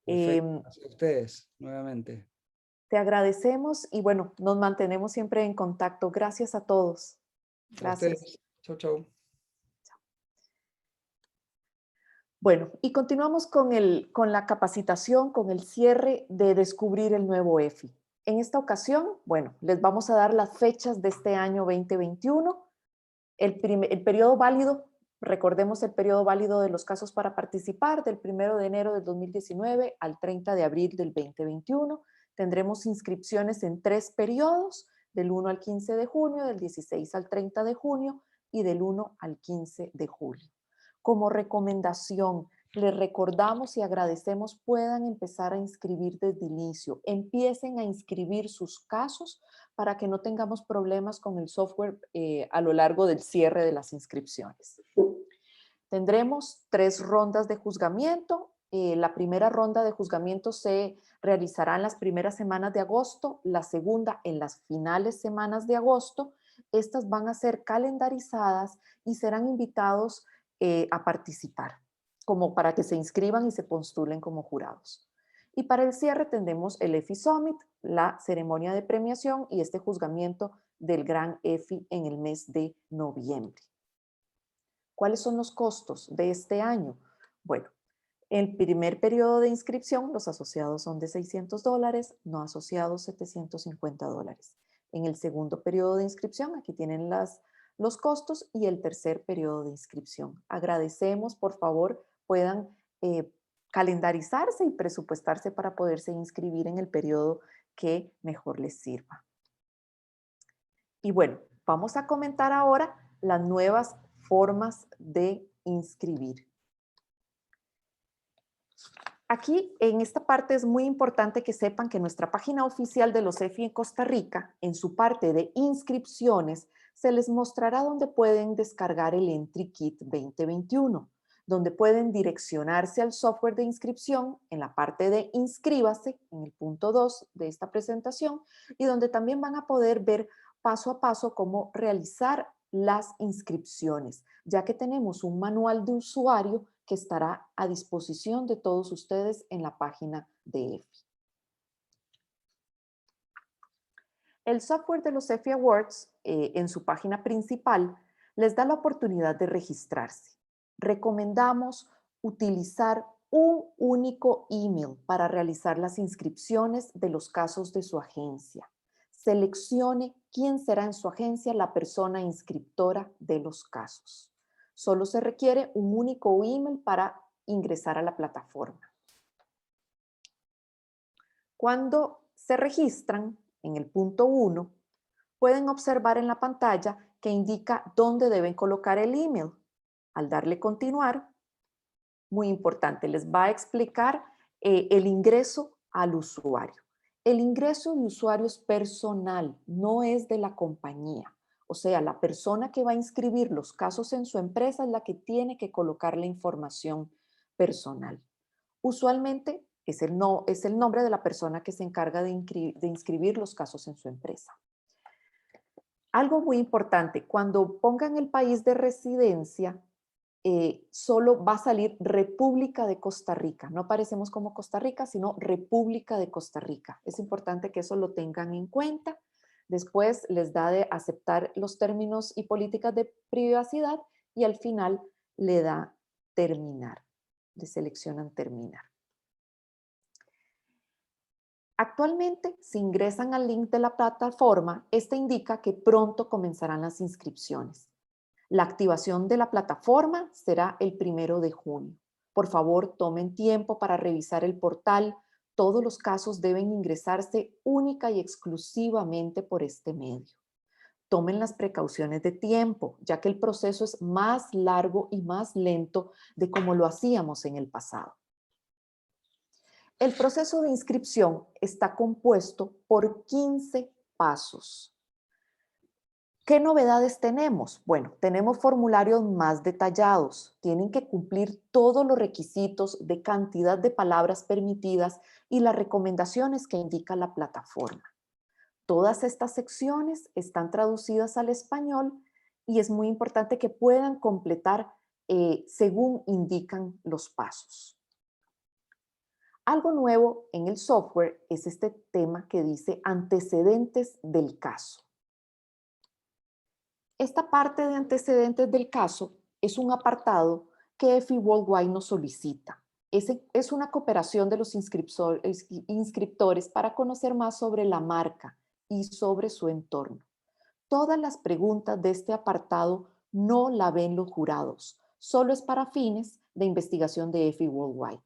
Perfecto. Gracias a ustedes, nuevamente. Te agradecemos y bueno, nos mantenemos siempre en contacto. Gracias a todos. A Gracias. ustedes. Chau, chau. Bueno, y continuamos con la capacitación, con el cierre de descubrir el nuevo EFI. En esta ocasión, bueno, les vamos a dar las fechas de este año 2021. El periodo válido, recordemos el periodo válido de los casos para participar, del 1 de enero del 2019 al 30 de abril del 2021. Tendremos inscripciones en 3 periodos, del 1 al 15 de junio, del 16 al 30 de junio y del 1 al 15 de julio. Como recomendación, les recordamos y agradecemos puedan empezar a inscribir desde el inicio. Empiecen a inscribir sus casos para que no tengamos problemas con el software a lo largo del cierre de las inscripciones. Tendremos 3 rondas de juzgamiento. La primera ronda de juzgamiento se realizará en las primeras semanas de agosto, la segunda en las finales semanas de agosto. Estas van a ser calendarizadas y serán invitados a participar, como para que se inscriban y se postulen como jurados. Y para el cierre tendremos el EFI Summit, la ceremonia de premiación y este juzgamiento del Gran EFI en el mes de noviembre. ¿Cuáles son los costos de este año? Bueno, el primer periodo de inscripción, los asociados son de $600, no asociados $750. En el segundo periodo de inscripción, aquí tienen los costos y el tercer periodo de inscripción. Agradecemos, por favor, puedan calendarizarse y presupuestarse para poderse inscribir en el periodo que mejor les sirva. Y bueno, vamos a comentar ahora las nuevas formas de inscribir. Aquí, en esta parte, es muy importante que sepan que nuestra página oficial de los EFI en Costa Rica, en su parte de inscripciones, se les mostrará dónde pueden descargar el Entry Kit 2021, donde pueden direccionarse al software de inscripción en la parte de inscríbase, en el punto 2 de esta presentación, y donde también van a poder ver paso a paso cómo realizar las inscripciones, ya que tenemos un manual de usuario que estará a disposición de todos ustedes en la página de EFI. El software de los EFI Awards, en su página principal, les da la oportunidad de registrarse. Recomendamos utilizar un único email para realizar las inscripciones de los casos de su agencia. Seleccione quién será en su agencia la persona inscriptora de los casos. Solo se requiere un único email para ingresar a la plataforma. Cuando se registran, en el punto 1, pueden observar en la pantalla que indica dónde deben colocar el email. Al darle continuar, muy importante, les va a explicar el ingreso al usuario. El ingreso de usuario es personal, no es de la compañía. O sea, la persona que va a inscribir los casos en su empresa es la que tiene que colocar la información personal. Usualmente es el nombre de la persona que se encarga de inscribir los casos en su empresa. Algo muy importante, cuando pongan el país de residencia, solo va a salir República de Costa Rica. No aparecemos como Costa Rica, sino República de Costa Rica. Es importante que eso lo tengan en cuenta. Después les da de aceptar los términos y políticas de privacidad y al final le da terminar. Le seleccionan terminar. Actualmente, si ingresan al link de la plataforma, este indica que pronto comenzarán las inscripciones. La activación de la plataforma será el 1 de junio. Por favor, tomen tiempo para revisar el portal. Todos los casos deben ingresarse única y exclusivamente por este medio. Tomen las precauciones de tiempo, ya que el proceso es más largo y más lento de como lo hacíamos en el pasado. El proceso de inscripción está compuesto por 15 pasos. ¿Qué novedades tenemos? Bueno, tenemos formularios más detallados. Tienen que cumplir todos los requisitos de cantidad de palabras permitidas y las recomendaciones que indica la plataforma. Todas estas secciones están traducidas al español y es muy importante que puedan completar según indican los pasos. Algo nuevo en el software es este tema que dice antecedentes del caso. Esta parte de antecedentes del caso es un apartado que EFI Worldwide nos solicita. Es una cooperación de los inscriptores para conocer más sobre la marca y sobre su entorno. Todas las preguntas de este apartado no la ven los jurados, solo es para fines de investigación de EFI Worldwide.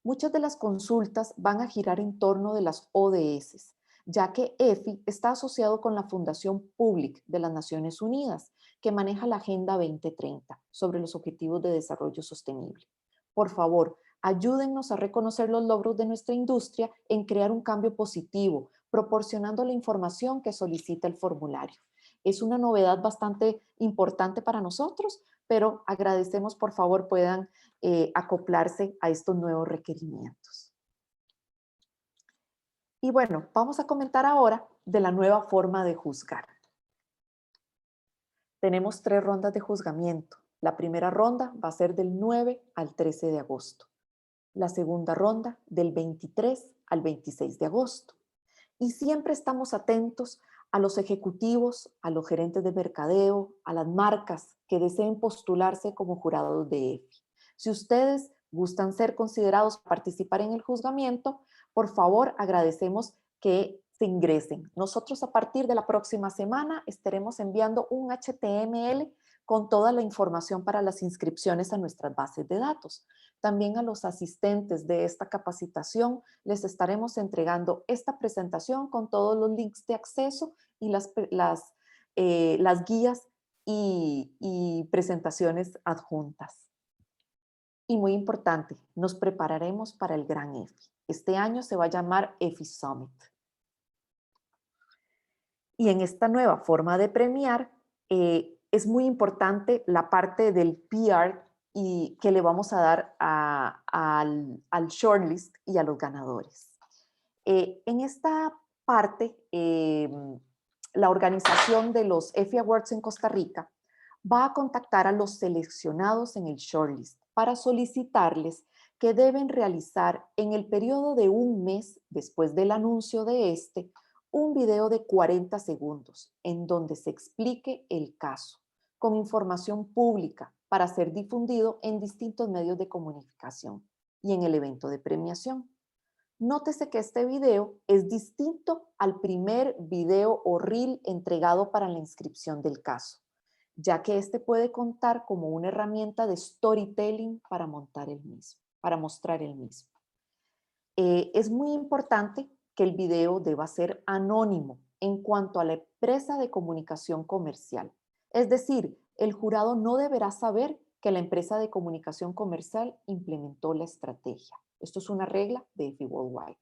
Muchas de las consultas van a girar en torno de las ODS, ya que EFI está asociado con la Fundación Public de las Naciones Unidas, que maneja la Agenda 2030 sobre los Objetivos de Desarrollo Sostenible. Por favor, ayúdennos a reconocer los logros de nuestra industria en crear un cambio positivo, proporcionando la información que solicita el formulario. Es una novedad bastante importante para nosotros, pero agradecemos por favor puedan acoplarse a estos nuevos requerimientos. Y bueno, vamos a comentar ahora de la nueva forma de juzgar. Tenemos 3 rondas de juzgamiento. La primera ronda va a ser del 9 al 13 de agosto. La segunda ronda del 23 al 26 de agosto. Y siempre estamos atentos a los ejecutivos, a los gerentes de mercadeo, a las marcas que deseen postularse como jurados de EFI. Si ustedes gustan ser considerados participar en el juzgamiento, por favor agradecemos que se ingresen. Nosotros a partir de la próxima semana estaremos enviando un HTML con toda la información para las inscripciones a nuestras bases de datos. También a los asistentes de esta capacitación les estaremos entregando esta presentación con todos los links de acceso y las guías y presentaciones adjuntas. Y muy importante, nos prepararemos para el Gran EFI. Este año se va a llamar EFI Summit. Y en esta nueva forma de premiar, es muy importante la parte del PR y que le vamos a dar al shortlist y a los ganadores. En esta parte, la organización de los EFI Awards en Costa Rica va a contactar a los seleccionados en el shortlist para solicitarles que deben realizar en el periodo de un mes después del anuncio de un video de 40 segundos en donde se explique el caso con información pública para ser difundido en distintos medios de comunicación y en el evento de premiación. Nótese que este video es distinto al primer video o reel entregado para la inscripción del caso, ya que este puede contar como una herramienta de storytelling para mostrar el mismo. Es muy importante que el video deba ser anónimo en cuanto a la empresa de comunicación comercial. Es decir, el jurado no deberá saber que la empresa de comunicación comercial implementó la estrategia. Esto es una regla de EFI Worldwide.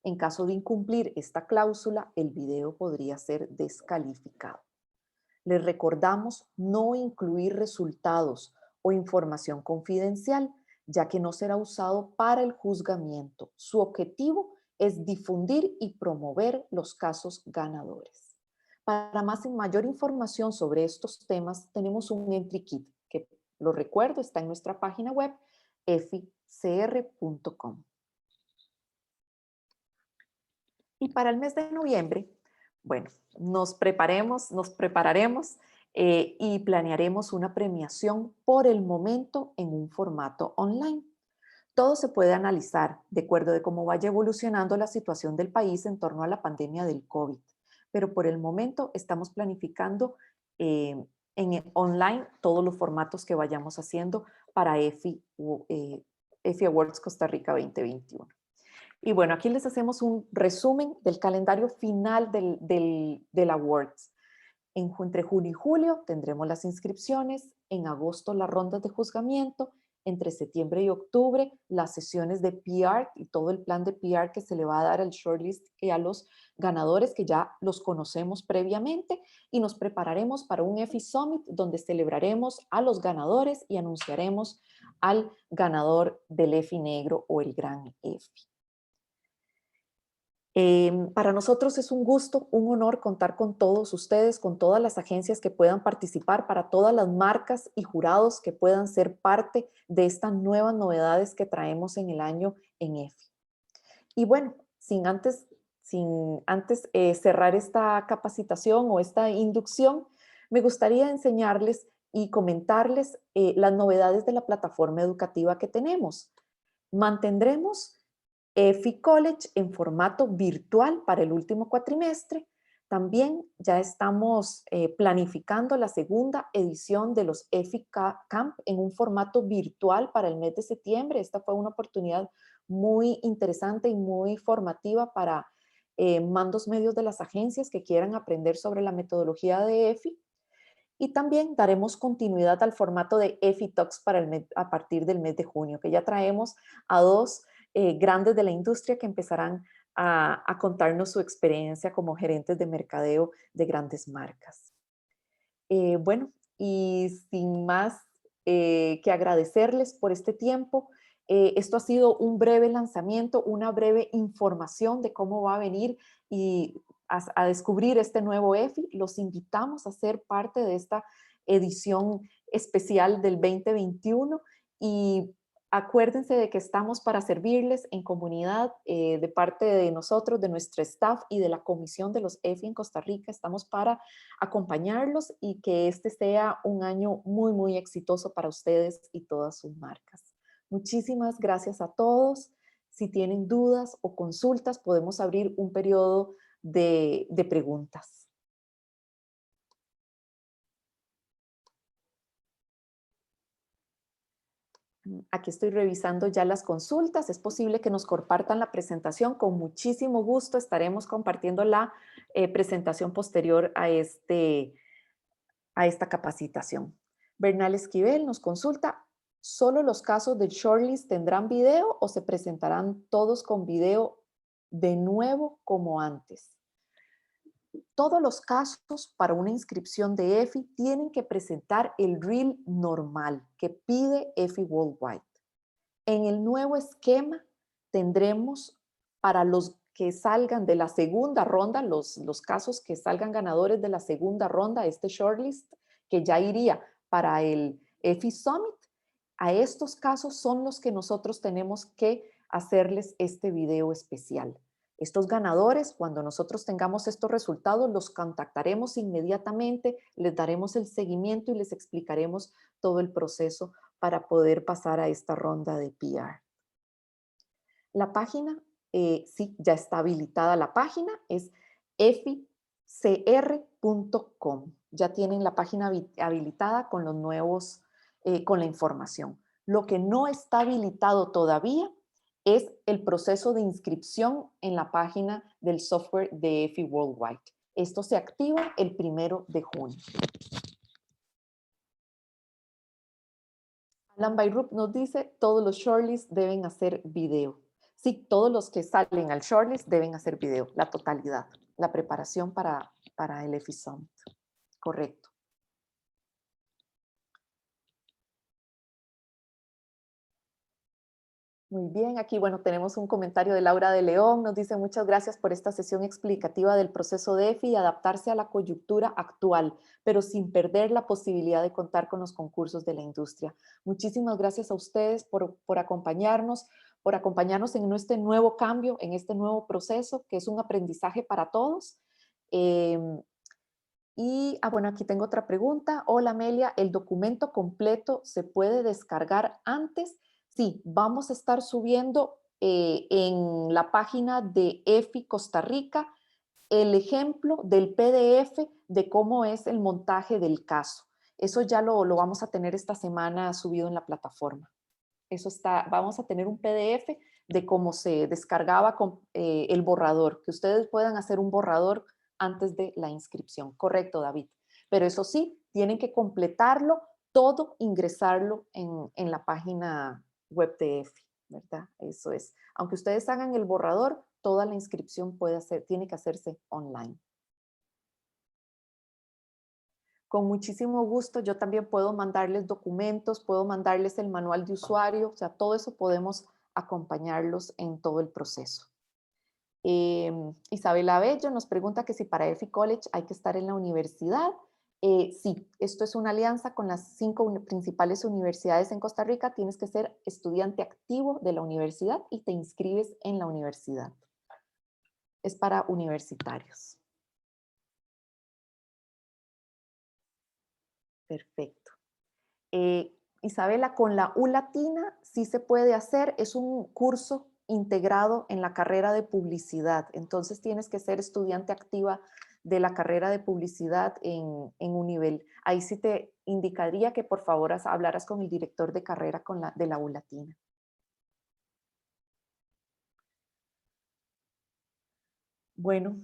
En caso de incumplir esta cláusula, el video podría ser descalificado. Les recordamos no incluir resultados o información confidencial, ya que no será usado para el juzgamiento. Su objetivo es difundir y promover los casos ganadores. Para más y mayor información sobre estos temas, tenemos un entry kit que, lo recuerdo, está en nuestra página web eficr.com. Y para el mes de noviembre, bueno, nos prepararemos y planearemos una premiación por el momento en un formato online. Todo se puede analizar de acuerdo de cómo vaya evolucionando la situación del país en torno a la pandemia del COVID. Pero por el momento estamos planificando en online todos los formatos que vayamos haciendo para EFI Awards Costa Rica 2021. Y bueno, aquí les hacemos un resumen del calendario final del Awards. Entre junio y julio tendremos las inscripciones, en agosto las rondas de juzgamiento, entre septiembre y octubre las sesiones de PR y todo el plan de PR que se le va a dar al shortlist y a los ganadores que ya los conocemos previamente, y nos prepararemos para un EFI Summit donde celebraremos a los ganadores y anunciaremos al ganador del EFI negro o el gran EFI. Para nosotros es un gusto, un honor contar con todos ustedes, con todas las agencias que puedan participar, para todas las marcas y jurados que puedan ser parte de estas nuevas novedades que traemos en el año en EFI. Y bueno, sin antes cerrar esta capacitación o esta inducción, me gustaría enseñarles y comentarles las novedades de la plataforma educativa que tenemos. Mantendremos EFI College en formato virtual para el último cuatrimestre. También ya estamos planificando la segunda edición de los EFI Camp en un formato virtual para el mes de septiembre. Esta fue una oportunidad muy interesante y muy formativa para mandos medios de las agencias que quieran aprender sobre la metodología de EFI. Y también daremos continuidad al formato de EFI Talks a partir del mes de junio, que ya traemos a dos grandes de la industria que empezarán a contarnos su experiencia como gerentes de mercadeo de grandes marcas. Bueno, y sin más que agradecerles por este tiempo, esto ha sido un breve lanzamiento, una breve información de cómo va a venir y a descubrir este nuevo EFI. Los invitamos a ser parte de esta edición especial del 2021 y acuérdense de que estamos para servirles en comunidad de parte de nosotros, de nuestro staff y de la Comisión de los EFI en Costa Rica. Estamos para acompañarlos y que este sea un año muy, muy exitoso para ustedes y todas sus marcas. Muchísimas gracias a todos. Si tienen dudas o consultas, podemos abrir un periodo de preguntas. Aquí estoy revisando ya las consultas. Es posible que nos compartan la presentación. Con muchísimo gusto estaremos compartiendo la presentación posterior a esta capacitación. Bernal Esquivel nos consulta, ¿solo los casos del shortlist tendrán video o se presentarán todos con video de nuevo como antes? Todos los casos para una inscripción de EFI tienen que presentar el reel normal que pide EFI Worldwide. En el nuevo esquema tendremos para los que salgan de la segunda ronda, los casos que salgan ganadores de la segunda ronda, este shortlist que ya iría para el EFI Summit, a estos casos son los que nosotros tenemos que hacerles este video especial. Estos ganadores, cuando nosotros tengamos estos resultados, los contactaremos inmediatamente, les daremos el seguimiento y les explicaremos todo el proceso para poder pasar a esta ronda de PR. La página, sí, ya está habilitada la página, es eficr.com. Ya tienen la página habilitada con los nuevos, con la información. Lo que no está habilitado todavía es el proceso de inscripción en la página del software de EFI Worldwide. Esto se activa el 1 de junio. Alan Bayrup nos dice, todos los shortlists deben hacer video. Sí, todos los que salen al shortlist deben hacer video, la totalidad, la preparación para el EFI Summit. Correcto. Muy bien, aquí bueno, tenemos un comentario de Laura de León, nos dice muchas gracias por esta sesión explicativa del proceso de EFI y adaptarse a la coyuntura actual, pero sin perder la posibilidad de contar con los concursos de la industria. Muchísimas gracias a ustedes por acompañarnos en este nuevo cambio, en este nuevo proceso, que es un aprendizaje para todos. Bueno, aquí tengo otra pregunta. Hola Amelia, ¿el documento completo se puede descargar antes? Sí, vamos a estar subiendo en la página de EFI Costa Rica el ejemplo del PDF de cómo es el montaje del caso. Eso ya lo vamos a tener esta semana subido en la plataforma. Eso está, vamos a tener un PDF de cómo se descargaba el borrador, que ustedes puedan hacer un borrador antes de la inscripción. Correcto, David. Pero eso sí, tienen que completarlo todo, ingresarlo en la página web de EFI, ¿verdad? Eso es. Aunque ustedes hagan el borrador, toda la inscripción tiene que hacerse online. Con muchísimo gusto, yo también puedo mandarles documentos, puedo mandarles el manual de usuario, o sea, todo eso podemos acompañarlos en todo el proceso. Isabela Bello nos pregunta que si para EFI College hay que estar en la universidad. Sí, esto es una alianza con las 5 principales universidades en Costa Rica. Tienes que ser estudiante activo de la universidad y te inscribes en la universidad. Es para universitarios. Perfecto. Isabela, con la U Latina sí se puede hacer, es un curso integrado en la carrera de publicidad, entonces tienes que ser estudiante activa de la carrera de publicidad en un nivel. Ahí sí te indicaría que por favor hablaras con el director de carrera de la U Latina. Bueno,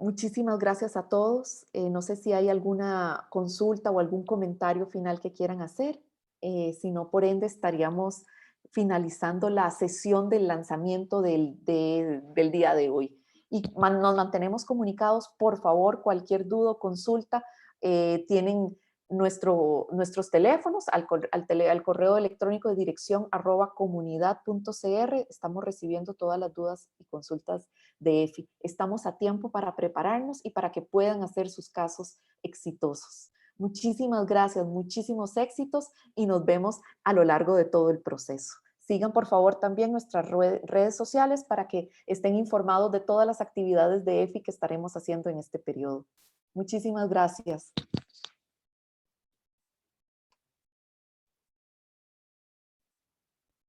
muchísimas gracias a todos. No sé si hay alguna consulta o algún comentario final que quieran hacer. Si no, por ende, estaríamos finalizando la sesión del lanzamiento del día de hoy. Y nos mantenemos comunicados, por favor, cualquier duda o consulta, tienen nuestros teléfonos al correo electrónico de dirección @comunidad.cr. Estamos recibiendo todas las dudas y consultas de EFI. Estamos a tiempo para prepararnos y para que puedan hacer sus casos exitosos. Muchísimas gracias, muchísimos éxitos y nos vemos a lo largo de todo el proceso. Sigan por favor también nuestras redes sociales para que estén informados de todas las actividades de EFI que estaremos haciendo en este periodo. Muchísimas gracias.